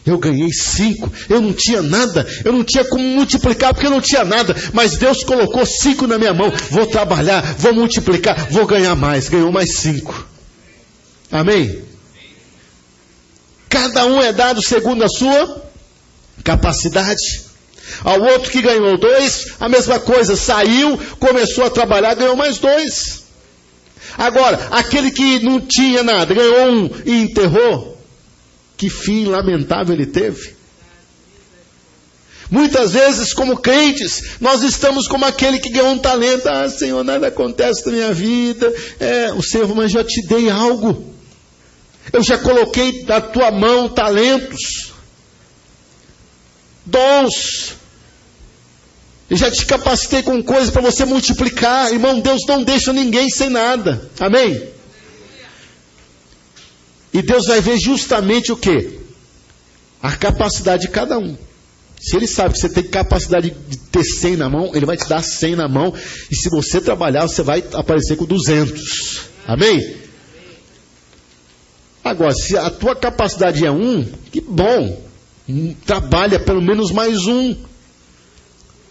Speaker 1: Eu ganhei 5, eu não tinha nada, eu não tinha como multiplicar porque eu não tinha nada, mas Deus colocou 5 na minha mão, vou trabalhar, vou multiplicar, vou ganhar mais, ganhou mais 5. Amém? Cada um é dado segundo a sua capacidade. Ao outro que ganhou 2, a mesma coisa, saiu, começou a trabalhar, ganhou mais 2. Agora, aquele que não tinha nada, ganhou 1 e enterrou, que fim lamentável ele teve. Muitas vezes, como crentes, nós estamos como aquele que ganhou um talento. Senhor, nada acontece na minha vida. O Senhor, mas já te dei algo. Eu já coloquei na tua mão talentos, dons. Eu já te capacitei com coisas para você multiplicar. Irmão, Deus não deixa ninguém sem nada. Amém? E Deus vai ver justamente o quê? A capacidade de cada um. Se ele sabe que você tem capacidade de ter 100 na mão, ele vai te dar 100 na mão. E se você trabalhar, você vai aparecer com 200. Amém? Agora, se a tua capacidade é 1, que bom. Trabalha pelo menos mais 1.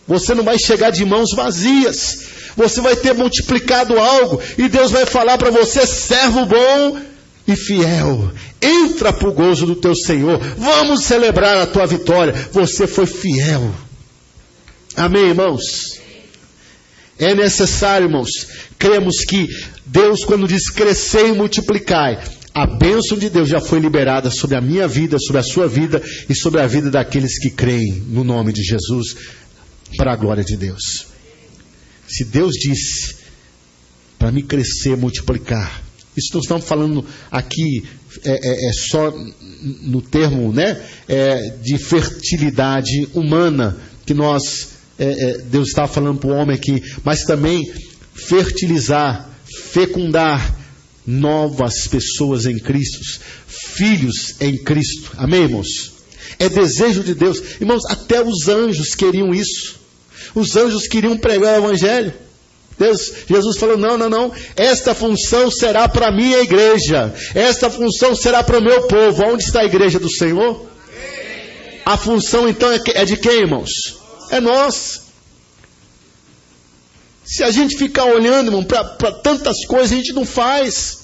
Speaker 1: Você não vai chegar de mãos vazias. Você vai ter multiplicado algo. E Deus vai falar para você: servo bom e fiel, entra para o gozo do teu Senhor. Vamos celebrar a tua vitória. Você foi fiel. Amém, irmãos? É necessário, irmãos, cremos que Deus, quando diz crescer e multiplicai, a bênção de Deus já foi liberada sobre a minha vida, sobre a sua vida e sobre a vida daqueles que creem no nome de Jesus, para a glória de Deus. Se Deus disse para me crescer, multiplicar, isso não estamos falando aqui só no termo, né, de fertilidade humana, que Deus está falando para o homem aqui, mas também fertilizar, fecundar novas pessoas em Cristo, filhos em Cristo. Amém, irmãos? É desejo de Deus. Irmãos, até os anjos queriam isso. Os anjos queriam pregar o evangelho. Jesus falou: não, esta função será para a minha igreja, esta função será para o meu povo. Onde está a igreja do Senhor? A função então é de quem, irmãos? É nós. Se a gente ficar olhando, irmão, para tantas coisas, a gente não faz.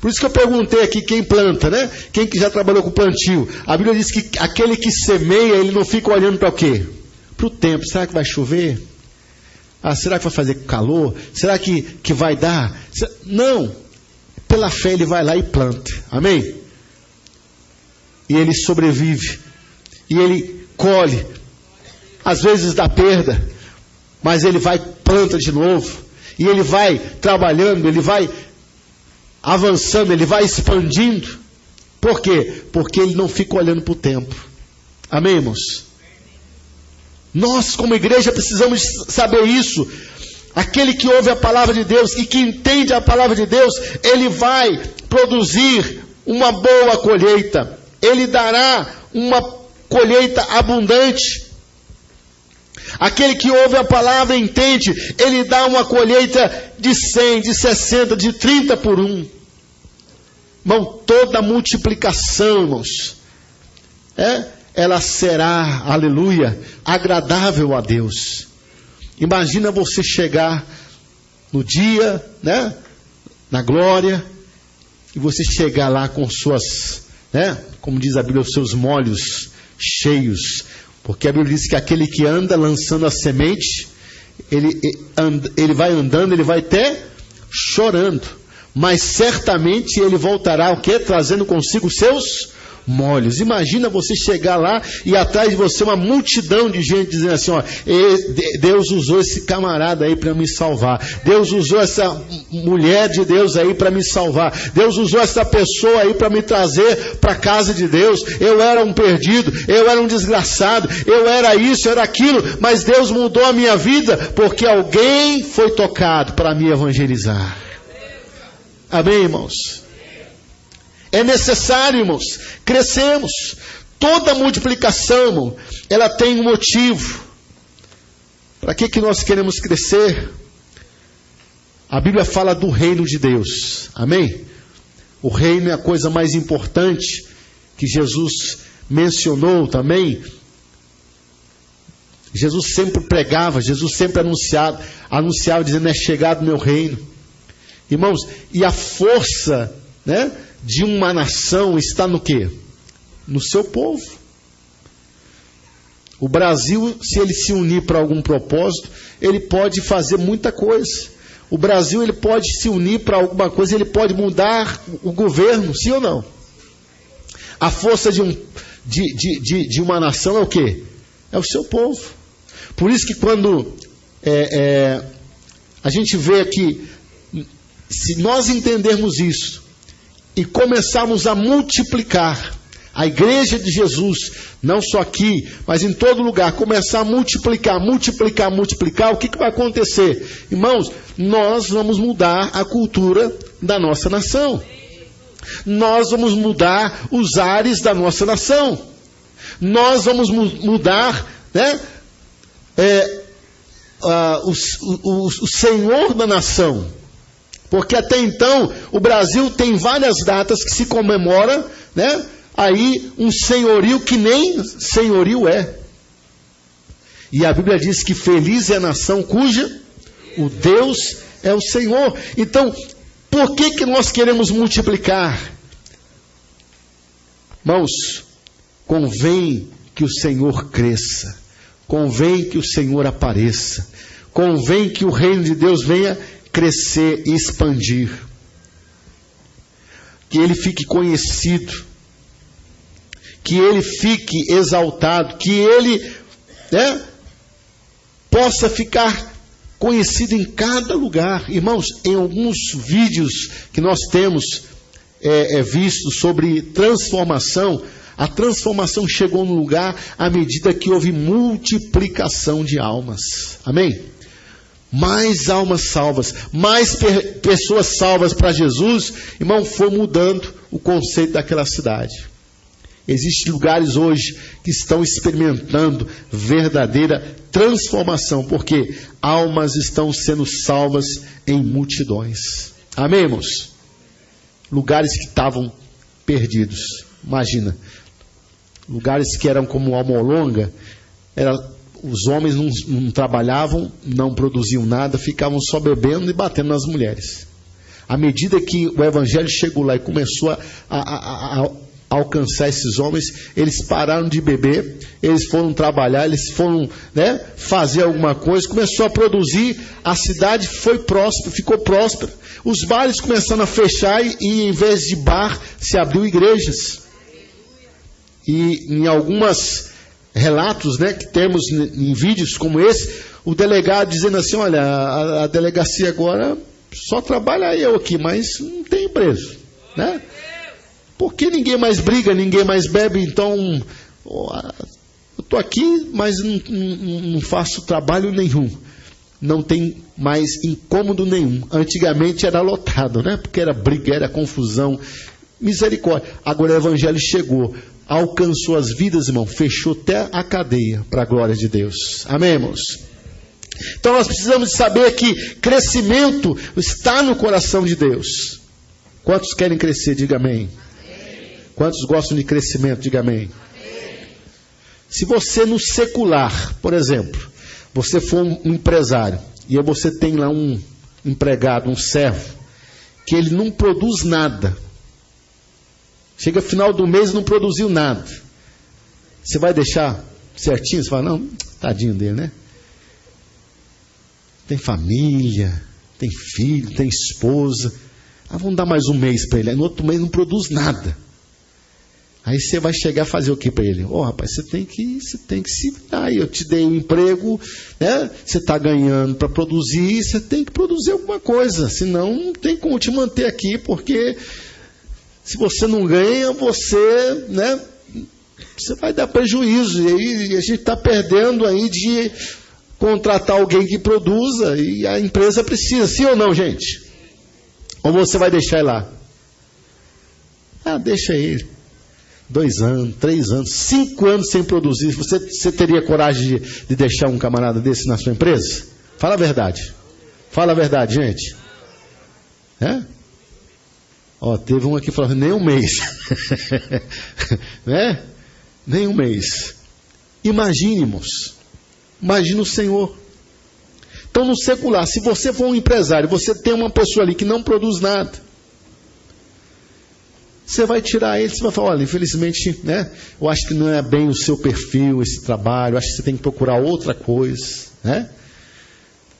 Speaker 1: Por isso que eu perguntei aqui quem planta, né? Quem que já trabalhou com plantio. A Bíblia diz que aquele que semeia, ele não fica olhando para o quê? Para o tempo. Será que vai chover? Será que vai fazer calor? Será que vai dar? Não. Pela fé ele vai lá e planta. Amém? E ele sobrevive. E ele colhe. Às vezes dá perda. Mas ele vai, planta de novo. E ele vai trabalhando, ele vai avançando, ele vai expandindo. Por quê? Porque ele não fica olhando para o tempo. Amém, irmãos? Nós, como igreja, precisamos saber isso. Aquele que ouve a palavra de Deus e que entende a palavra de Deus, ele vai produzir uma boa colheita. Ele dará uma colheita abundante. Aquele que ouve a palavra e entende, ele dá uma colheita de 100, de 60, de 30 por 1. Irmão, toda multiplicação, irmãos, ela será, aleluia, agradável a Deus. Imagina você chegar no dia, né, na glória, e você chegar lá com suas, né, como diz a Bíblia, os seus molhos cheios. Porque a Bíblia diz que aquele que anda lançando a semente, ele vai andando, ele vai até chorando. Mas certamente ele voltará o quê? Trazendo consigo os seus molhos. Imagina você chegar lá e atrás de você uma multidão de gente dizendo assim: ó, Deus usou esse camarada aí para me salvar. Deus usou essa mulher de Deus aí para me salvar. Deus usou essa pessoa aí para me trazer para a casa de Deus. Eu era um perdido, eu era um desgraçado, eu era isso, eu era aquilo, mas Deus mudou a minha vida porque alguém foi tocado para me evangelizar. Amém, irmãos? É necessário, irmãos, crescemos. Toda multiplicação, irmão, ela tem um motivo. Para que nós queremos crescer? A Bíblia fala do reino de Deus. Amém? O reino é a coisa mais importante que Jesus mencionou também. Jesus sempre pregava, Jesus sempre anunciava dizendo: é chegado o meu reino. Irmãos, e a força, né, de uma nação está no quê? No seu povo. O Brasil, se ele se unir para algum propósito, ele pode fazer muita coisa. O Brasil, ele pode se unir para alguma coisa, ele pode mudar o governo, sim ou não? A força de uma nação é o quê? É o seu povo. Por isso que quando a gente vê aqui, se nós entendermos isso e começarmos a multiplicar, a igreja de Jesus, não só aqui, mas em todo lugar, começar a multiplicar, o que vai acontecer? Irmãos, nós vamos mudar a cultura da nossa nação. Nós vamos mudar os ares da nossa nação. Nós vamos mudar, né, o senhor da nação. Porque até então o Brasil tem várias datas que se comemora, né, aí um senhorio que nem senhorio é. E a Bíblia diz que feliz é a nação cuja o Deus é o Senhor. Então, por que nós queremos multiplicar? Irmãos, convém que o Senhor cresça, convém que o Senhor apareça, convém que o reino de Deus venha crescer e expandir, que ele fique conhecido, que ele fique exaltado, que ele, né, possa ficar conhecido em cada lugar. Irmãos, em alguns vídeos que nós temos visto sobre transformação, a transformação chegou no lugar à medida que houve multiplicação de almas. Amém? Mais almas salvas, mais pessoas salvas para Jesus, irmão, foi mudando o conceito daquela cidade. Existem lugares hoje que estão experimentando verdadeira transformação, porque almas estão sendo salvas em multidões. Amém, irmãos? Lugares que estavam perdidos. Imagina, lugares que eram como Almolonga, os homens não trabalhavam, não produziam nada, ficavam só bebendo e batendo nas mulheres. À medida que o evangelho chegou lá e começou a alcançar esses homens, eles pararam de beber, eles foram trabalhar, eles foram, né, fazer alguma coisa, começou a produzir, a cidade foi próspera, ficou próspera, os bares começaram a fechar e em vez de bar se abriu igrejas. E em alguns relatos, né, que temos em vídeos como esse, o delegado dizendo assim: olha, a delegacia agora só trabalha eu aqui, mas não tem preso, né? Porque ninguém mais briga, ninguém mais bebe, então eu estou aqui, mas não faço trabalho nenhum. Não tem mais incômodo nenhum. Antigamente era lotado, né? Porque era briga, era confusão. Misericórdia. Agora o evangelho chegou, alcançou as vidas, irmão, fechou até a cadeia para a glória de Deus. Amém, irmãos? Então nós precisamos saber que crescimento está no coração de Deus. Quantos querem crescer? Diga amém. Quantos gostam de crescimento? Diga amém. Se você no secular, por exemplo, você for um empresário e você tem lá um empregado, um servo, que ele não produz nada, chega final do mês e não produziu nada, você vai deixar certinho? Você fala: não, tadinho dele, né? Tem família, tem filho, tem esposa, vamos dar mais um mês para ele. Aí no outro mês não produz nada. Aí você vai chegar a fazer o que para ele? Rapaz, você tem que se virar. Eu te dei um emprego, né? Você está ganhando para produzir, você tem que produzir alguma coisa. Senão não tem como te manter aqui, porque se você não ganha, você, né, você vai dar prejuízo. E aí a gente está perdendo aí de contratar alguém que produza, e a empresa precisa. Sim ou não, gente? Ou você vai deixar ele lá? Deixa ele. 2 anos, 3 anos, 5 anos sem produzir. Você teria coragem de deixar um camarada desse na sua empresa? Fala a verdade. Fala a verdade, gente. Teve um aqui que falou: nem um mês. Né? Nem um mês. Imagine, irmãos. Imagina o Senhor. Então, no secular, se você for um empresário, você tem uma pessoa ali que não produz nada, você vai tirar ele, você vai falar: olha, infelizmente, né, eu acho que não é bem o seu perfil esse trabalho, eu acho que você tem que procurar outra coisa, né?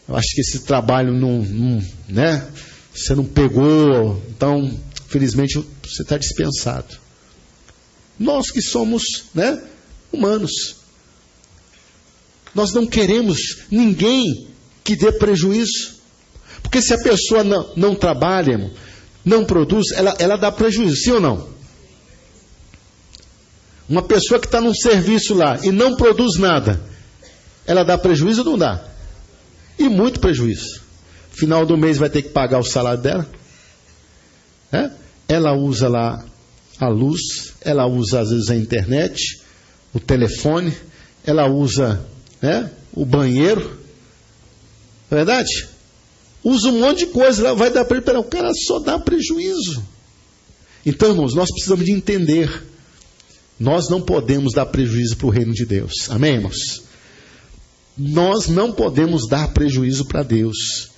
Speaker 1: Eu acho que esse trabalho não, né, você não pegou, então, infelizmente, você está dispensado. Nós que somos, né, humanos, nós não queremos ninguém que dê prejuízo, porque se a pessoa não trabalha, irmão, não produz, ela dá prejuízo, sim ou não? Uma pessoa que está num serviço lá e não produz nada, ela dá prejuízo ou não dá? E muito prejuízo. Final do mês vai ter que pagar o salário dela, né? ela usa lá a luz, ela usa às vezes a internet, o telefone, ela usa, né, o banheiro, não é verdade? Usa um monte de coisa, ela vai dar para ele, o cara só dá prejuízo. Então, irmãos, nós precisamos de entender, nós não podemos dar prejuízo para o reino de Deus, amém, irmãos? Nós não podemos dar prejuízo para Deus.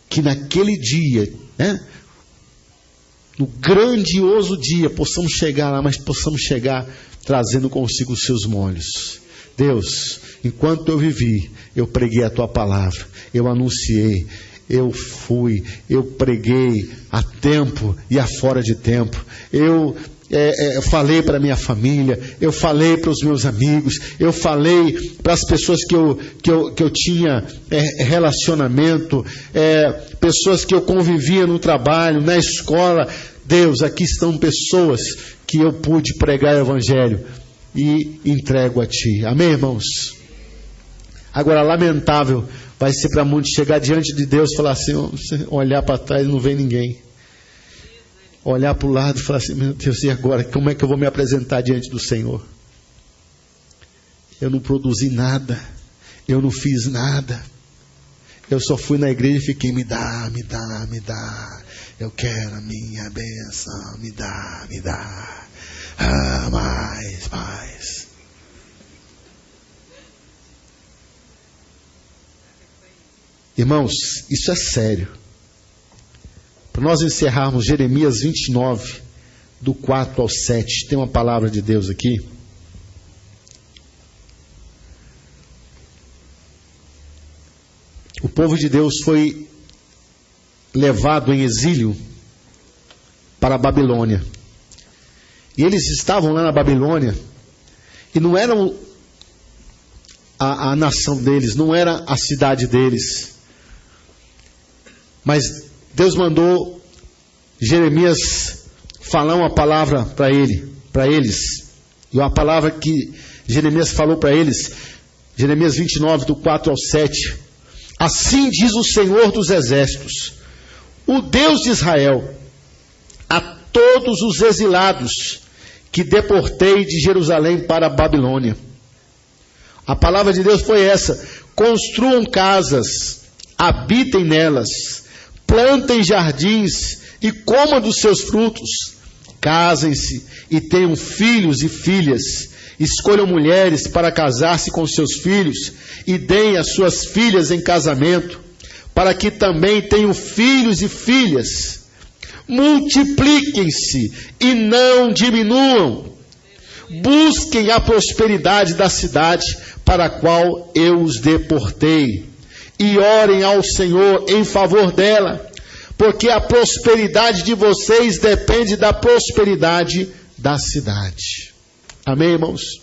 Speaker 1: Que naquele dia, né, no grandioso dia, possamos chegar lá, mas possamos chegar trazendo consigo os seus molhos. Deus, enquanto eu vivi, eu preguei a tua palavra, eu anunciei, eu fui, eu preguei a tempo e a fora de tempo, eu falei para minha família, eu falei para os meus amigos, eu falei para as pessoas que eu tinha relacionamento, pessoas que eu convivia no trabalho, na escola. Deus, aqui estão pessoas que eu pude pregar o evangelho e entrego a ti, amém, irmãos? Agora, lamentável vai ser para muitos chegar diante de Deus e falar assim, olhar para trás e não vê ninguém, olhar para o lado e falar assim, meu Deus, e agora? Como é que eu vou me apresentar diante do Senhor? Eu não produzi nada, eu não fiz nada, eu só fui na igreja e fiquei, me dá, eu quero a minha bênção, me dá, mais. Irmãos, isso é sério. Para nós encerrarmos Jeremias 29, do 4 ao 7, tem uma palavra de Deus aqui. O povo de Deus foi levado em exílio para a Babilônia. E eles estavam lá na Babilônia, e não era a nação deles, não era a cidade deles. Mas Deus mandou Jeremias falar uma palavra para eles. E uma palavra que Jeremias falou para eles, Jeremias 29, do 4 ao 7. Assim diz o Senhor dos Exércitos, o Deus de Israel, a todos os exilados que deportei de Jerusalém para a Babilônia. A palavra de Deus foi essa: construam casas, habitem nelas, plantem jardins e comam dos seus frutos, casem-se e tenham filhos e filhas, escolham mulheres para casar-se com seus filhos e deem as suas filhas em casamento, para que também tenham filhos e filhas. Multipliquem-se e não diminuam. Busquem a prosperidade da cidade para a qual eu os deportei, e orem ao Senhor em favor dela, porque a prosperidade de vocês depende da prosperidade da cidade. Amém, irmãos?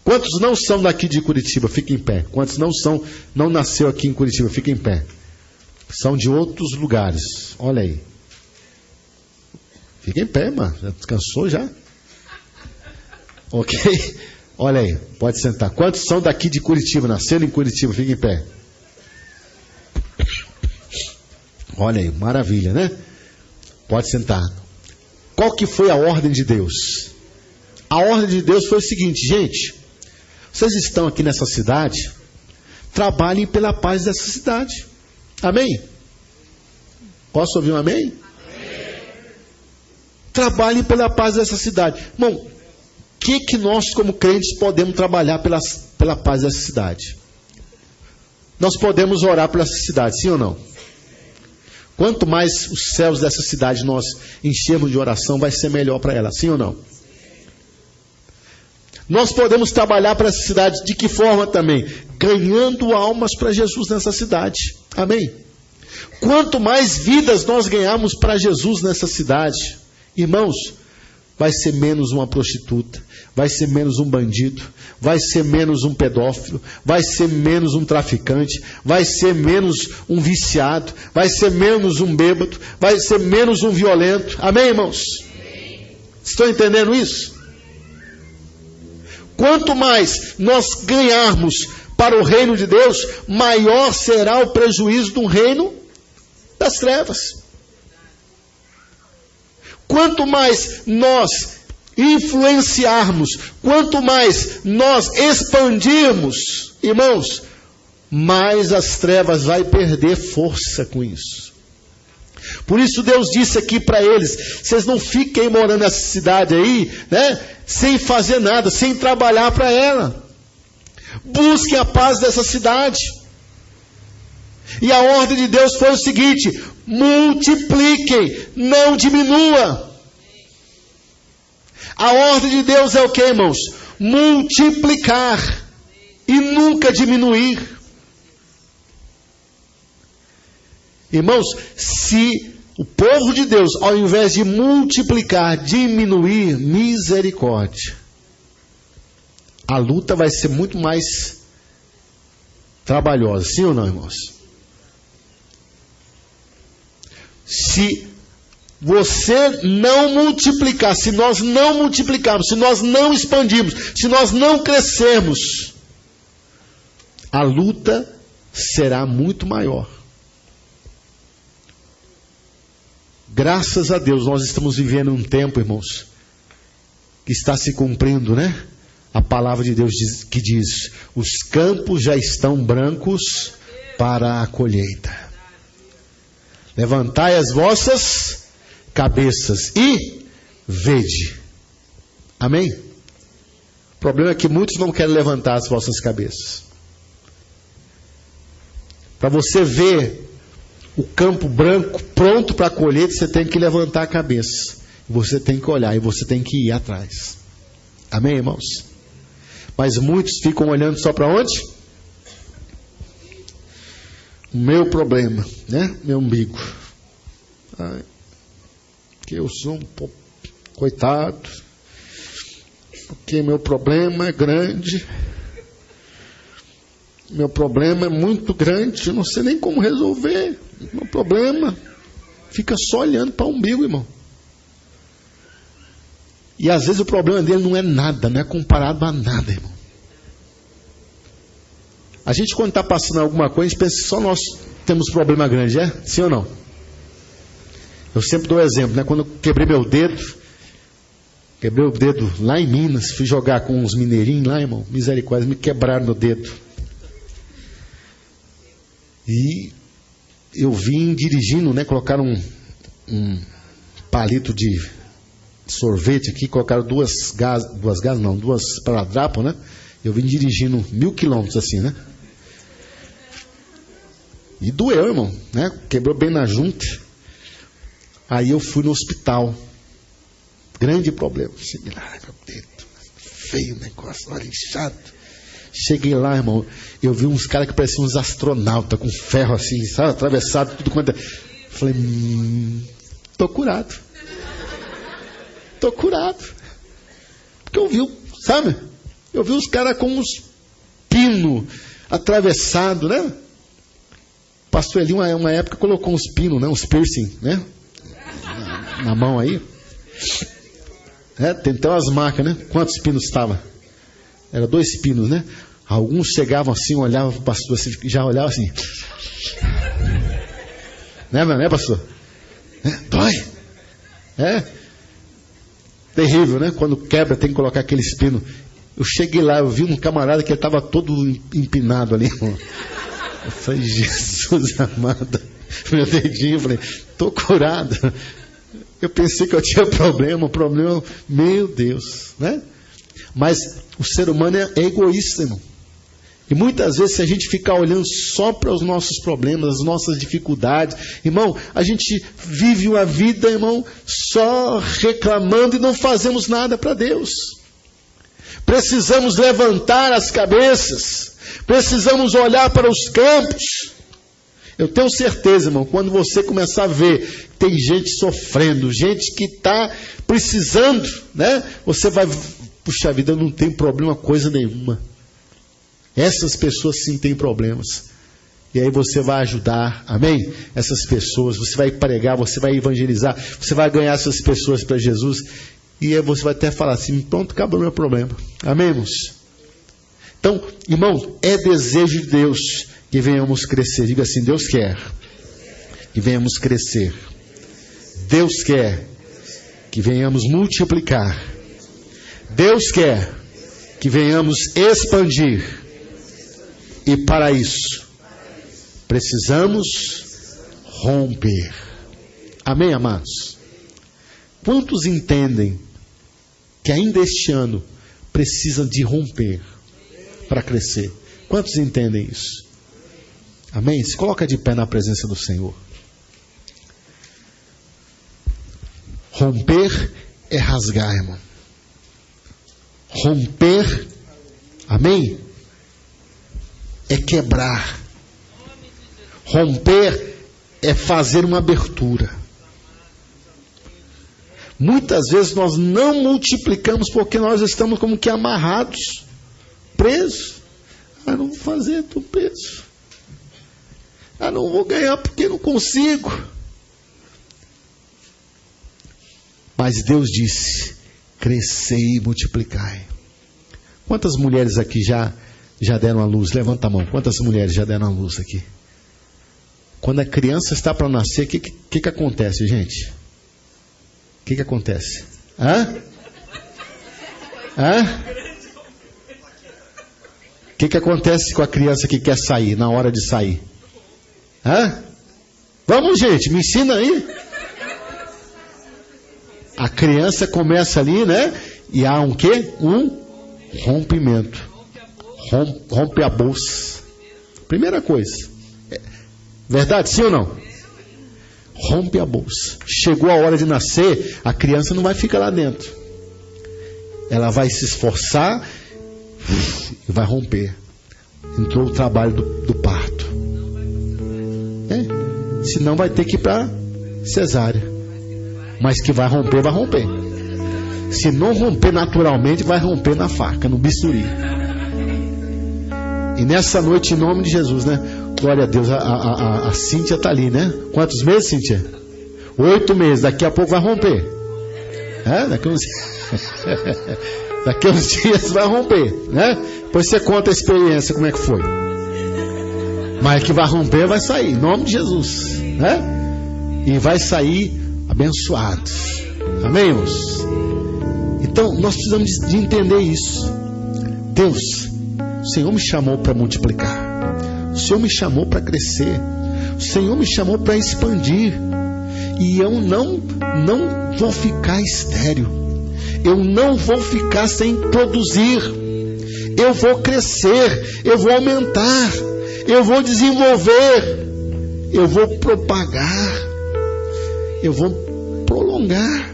Speaker 1: Quantos não são daqui de Curitiba? Fiquem em pé. Quantos não nasceu aqui em Curitiba? Fiquem em pé. São de outros lugares. Olha aí. Fiquem em pé, mano. Já descansou já? Ok? Olha aí. Pode sentar. Quantos são daqui de Curitiba? Nasceram em Curitiba? Fiquem em pé. Olha aí. Maravilha, né? Pode sentar. Qual que foi a ordem de Deus? A ordem de Deus foi o seguinte, gente. Vocês estão aqui nessa cidade, trabalhem pela paz dessa cidade. Amém? Posso ouvir um amém? Amém. Trabalhem pela paz dessa cidade. Irmão, o que nós como crentes podemos trabalhar pela paz dessa cidade? Nós podemos orar por essa cidade, sim ou não? Quanto mais os céus dessa cidade nós enchermos de oração, vai ser melhor para ela, sim ou não? Nós podemos trabalhar para essa cidade de que forma também? Ganhando almas para Jesus nessa cidade. Amém? Quanto mais vidas nós ganharmos para Jesus nessa cidade, irmãos, vai ser menos uma prostituta, vai ser menos um bandido, vai ser menos um pedófilo, vai ser menos um traficante, vai ser menos um viciado, vai ser menos um bêbado, vai ser menos um violento. Amém, irmãos? Estão entendendo isso? Quanto mais nós ganharmos para o reino de Deus, maior será o prejuízo do reino das trevas. quanto mais nós influenciarmos, quanto mais nós expandirmos, irmãos, mais as trevas vai perder força com isso. Por isso Deus disse aqui para eles: vocês não fiquem morando nessa cidade aí, né, sem fazer nada, sem trabalhar para ela. Busquem a paz dessa cidade. E a ordem de Deus foi o seguinte: multipliquem, não diminua. A ordem de Deus é o que, irmãos? Multiplicar e nunca diminuir. Irmãos, se o povo de Deus, ao invés de multiplicar, diminuir, misericórdia, a luta vai ser muito mais trabalhosa. Sim ou não, irmãos? Se você não multiplicar, se nós não multiplicarmos, se nós não expandirmos, se nós não crescermos, a luta será muito maior. Graças a Deus, nós estamos vivendo um tempo, irmãos, que está se cumprindo, né? A palavra de Deus que diz: os campos já estão brancos para a colheita. Levantai as vossas cabeças e vede. Amém? O problema é que muitos não querem levantar as vossas cabeças. Para você ver o campo branco pronto para a colheita, você tem que levantar a cabeça. Você tem que olhar e você tem que ir atrás. Amém, irmãos? Mas muitos ficam olhando só para onde? O meu problema, né? Meu umbigo. Ai, que eu sou um coitado. Porque meu problema é grande. Meu problema é muito grande. Eu não sei nem como resolver. Meu problema. Fica só olhando para o umbigo, irmão. E às vezes o problema dele não é nada, não é comparado a nada, irmão. A gente, quando está passando alguma coisa, a gente pensa que só nós temos problema grande, é? Sim ou não? Eu sempre dou exemplo, né? Quando eu quebrei o dedo lá em Minas, fui jogar com uns mineirinhos lá, irmão, misericórdia, me quebraram meu dedo. E eu vim dirigindo, né? Colocaram um palito de sorvete aqui, colocaram duas paradrapos, né? Eu vim dirigindo 1000 quilômetros assim, né? E doeu, irmão, né? Quebrou bem na junta. Aí eu fui no hospital. Grande problema. Cheguei lá, meu dedo, feio o negócio, olha, inchado. Cheguei lá, irmão, eu vi uns caras que pareciam uns astronautas, com ferro assim, sabe, atravessado, tudo quanto é. Falei, tô curado. Tô curado. Porque eu vi, sabe? Eu vi os caras com uns pinos atravessados, né? O pastor Eli, uma época, colocou uns pinos, né? Uns piercing, né? Na mão aí. Tem até umas marcas, né? Quantos pinos estava? Era 2 pinos, né? Alguns chegavam assim, olhavam para o pastor, assim, já olhavam assim. Né, pastor? Dói. Terrível, né? Quando quebra, tem que colocar aqueles pinos. Eu cheguei lá, eu vi um camarada que ele estava todo empinado ali. Eu falei, Jesus amado, meu dedinho, eu falei, tô curado. Eu pensei que eu tinha problema, meu Deus, né? Mas o ser humano é egoísta, irmão. E muitas vezes, se a gente ficar olhando só para os nossos problemas, as nossas dificuldades, irmão, a gente vive uma vida, irmão, só reclamando e não fazemos nada para Deus. Precisamos levantar as cabeças, precisamos olhar para os campos. Eu tenho certeza, irmão, quando você começar a ver, tem gente sofrendo, gente que está precisando, né? Você vai, puxa vida, eu não tenho problema coisa nenhuma. Essas pessoas sim têm problemas. E aí você vai ajudar, amém? Essas pessoas, você vai pregar, você vai evangelizar, você vai ganhar essas pessoas para Jesus. E aí você vai até falar assim, pronto, acabou o meu problema. Amém, irmãos? Então, irmão, é desejo de Deus que venhamos crescer. Diga assim, Deus quer que venhamos crescer. Deus quer que venhamos multiplicar. Deus quer que venhamos expandir. E para isso, precisamos romper. Amém, amados? Quantos entendem que ainda este ano precisam de romper para crescer? Quantos entendem isso? Amém? Se coloca de pé na presença do Senhor. Romper é rasgar, irmão. Romper, amém? É quebrar. Romper é fazer uma abertura. Muitas vezes nós não multiplicamos porque nós estamos como que amarrados, presos. Não vou fazer, estou preso. Não vou ganhar porque não consigo. Mas Deus disse: crescei e multiplicai. Quantas mulheres aqui já deram a luz? Levanta a mão. Quantas mulheres já deram a luz aqui? Quando a criança está para nascer, o que acontece, gente? O que acontece? O que acontece com a criança que quer sair, na hora de sair? Vamos, gente, me ensina aí. A criança começa ali, né? E há um quê? Um rompimento. Rompe a bolsa. Primeira coisa. Verdade, sim ou não? Rompe a bolsa. Chegou a hora de nascer, a criança não vai ficar lá dentro. Ela vai se esforçar e vai romper. Entrou o trabalho do parto. Senão vai ter que ir para cesárea. Mas que vai romper, vai romper. Se não romper naturalmente, vai romper na faca, no bisturi. E nessa noite, em nome de Jesus, né? Glória a Deus, a Cíntia está ali, né? Quantos meses, Cíntia? 8 meses, daqui a pouco vai romper. Daqui a uns dias vai romper, né? Depois você conta a experiência, como é que foi. Mas que vai romper, vai sair, em nome de Jesus, né? E vai sair abençoado. Amém, irmãos? Então, nós precisamos de entender isso. Deus, o Senhor me chamou para multiplicar. O Senhor me chamou para crescer. O Senhor me chamou para expandir. E eu não vou ficar estéril. Eu não vou ficar sem produzir. Eu vou crescer. Eu vou aumentar. Eu vou desenvolver. Eu vou propagar. Eu vou prolongar.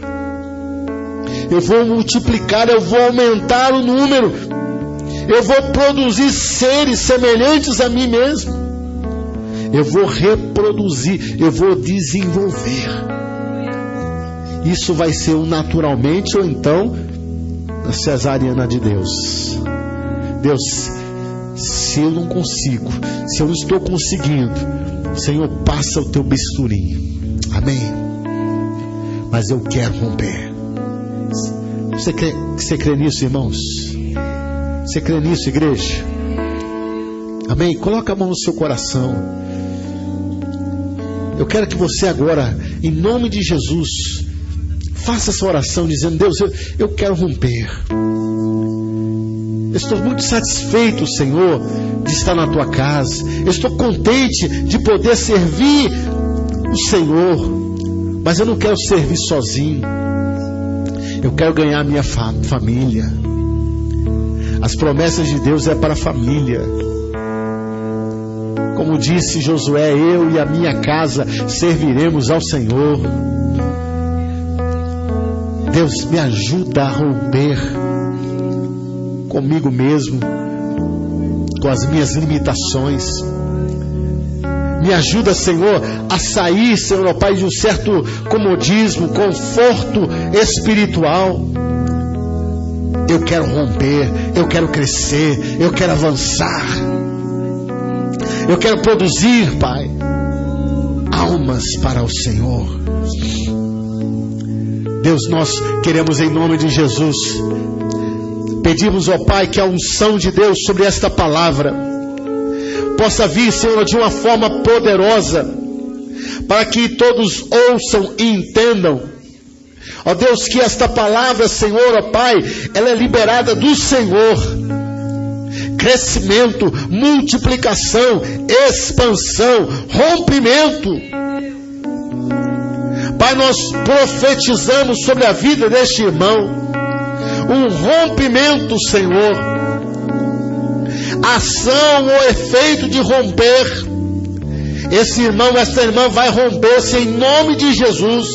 Speaker 1: Eu vou multiplicar. Eu vou aumentar o número. Eu vou produzir seres semelhantes a mim mesmo. Eu vou reproduzir. Eu vou desenvolver. Isso vai ser naturalmente ou então a cesariana de Deus. Deus, se eu não consigo, se eu não estou conseguindo, Senhor, passa o teu bisturi. Amém? Mas eu quero romper. Você crê nisso, irmãos? Você crê nisso, igreja? Amém? Coloca a mão no seu coração. Eu quero que você agora, em nome de Jesus, faça essa oração dizendo: Deus, eu quero romper. Eu estou muito satisfeito, Senhor, de estar na tua casa. Eu estou contente de poder servir o Senhor. Mas eu não quero servir sozinho. Eu quero ganhar a minha família. As promessas de Deus é para a família. Como disse Josué, eu e a minha casa serviremos ao Senhor. Deus, me ajuda a romper comigo mesmo, com as minhas limitações. Me ajuda, Senhor, a sair, Senhor, ó Pai, de um certo comodismo, conforto espiritual. Eu quero romper, eu quero crescer, eu quero avançar. Eu quero produzir, Pai, almas para o Senhor. Deus, nós queremos, em nome de Jesus, pedimos, ó Pai, que a unção de Deus sobre esta palavra possa vir, Senhor, de uma forma poderosa, para que todos ouçam e entendam Ó Deus, que esta palavra, Senhor, ó Pai, ela é liberada do Senhor. Crescimento, multiplicação, expansão, rompimento. Pai, nós profetizamos sobre a vida deste irmão um rompimento, Senhor. Ação ou efeito de romper. Esse irmão, essa irmã vai romper-se em nome de Jesus.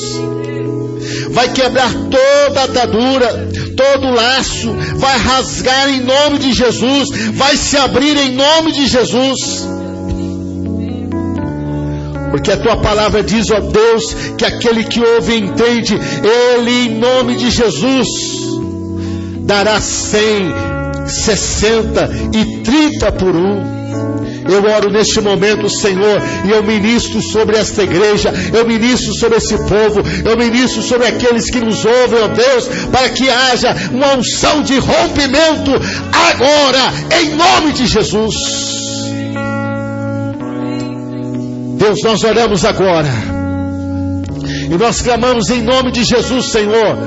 Speaker 1: Vai quebrar toda atadura, todo laço, vai rasgar em nome de Jesus, vai se abrir em nome de Jesus. Porque a tua palavra diz, ó Deus, que aquele que ouve e entende, ele em nome de Jesus dará 100, 60 e 30 por um. Eu oro neste momento, Senhor, e eu ministro sobre esta igreja, eu ministro sobre esse povo, eu ministro sobre aqueles que nos ouvem, ó Deus, para que haja uma unção de rompimento agora, em nome de Jesus. Deus, nós oramos agora, e nós clamamos em nome de Jesus, Senhor.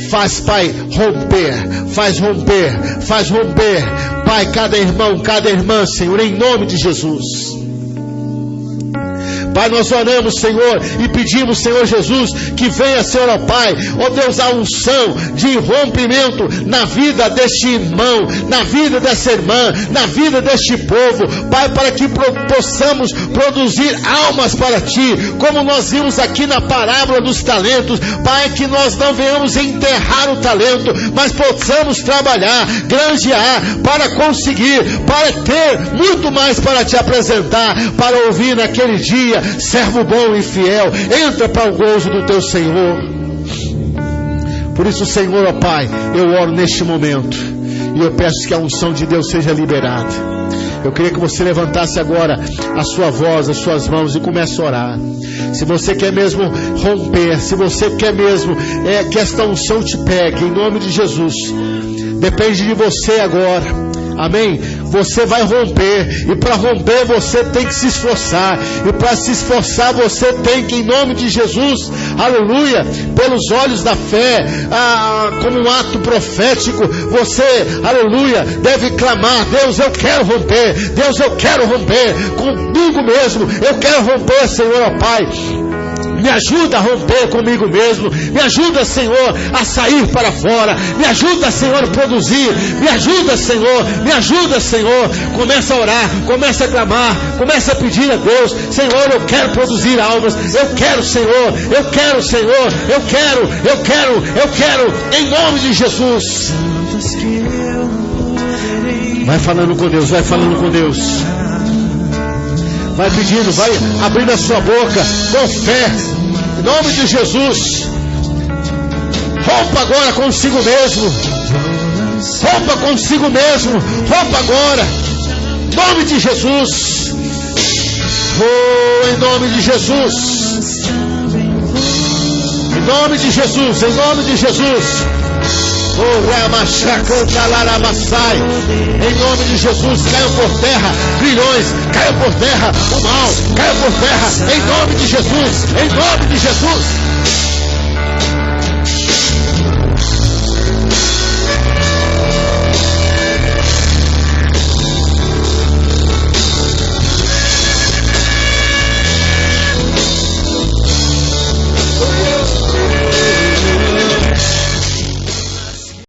Speaker 1: Faz, Pai, romper, faz romper, faz romper, Pai, cada irmão, cada irmã, Senhor, em nome de Jesus. Pai, nós oramos, Senhor, e pedimos, Senhor Jesus, que venha, Senhor, ó Pai, ó Deus, a unção de rompimento na vida deste irmão, na vida dessa irmã, na vida deste povo, Pai, para que possamos produzir almas para Ti, como nós vimos aqui na parábola dos talentos, Pai, que nós não venhamos enterrar o talento, mas possamos trabalhar, granjear, para conseguir, para ter muito mais para Te apresentar, para ouvir naquele dia, servo bom e fiel, entra para o gozo do Teu Senhor. Por isso, Senhor, ó Pai, eu oro neste momento, e eu peço que a unção de Deus seja liberada. Eu queria que você levantasse agora a sua voz, as suas mãos e comece a orar. Se você quer mesmo romper, se você quer mesmo que esta unção te pegue, em nome de Jesus, depende de você agora. Amém? Você vai romper, e para romper você tem que se esforçar, e para se esforçar você tem que, em nome de Jesus, aleluia, pelos olhos da fé, como um ato profético, você, aleluia, deve clamar: Deus, eu quero romper, Deus, eu quero romper, comigo mesmo, eu quero romper, Senhor, ó Pai. Me ajuda a romper comigo mesmo. Me ajuda, Senhor, a sair para fora. Me ajuda, Senhor, a produzir. Me ajuda, Senhor. Me ajuda, Senhor. Começa a orar, começa a clamar, começa a pedir a Deus: Senhor, eu quero produzir almas. Eu quero, Senhor. Eu quero, Senhor. Eu quero. Em nome de Jesus. Vai falando com Deus, vai falando com Deus. Vai pedindo, vai abrindo a sua boca com fé, em nome de Jesus. Rompa agora consigo mesmo. Rompa consigo mesmo. Rompa agora, em nome de Jesus. Oh, em nome de Jesus. Em nome de Jesus, em nome de Jesus. Em nome de Jesus, caiam por terra grilhões, caiam por terra o mal, caiam por terra, em nome de Jesus, em nome de Jesus.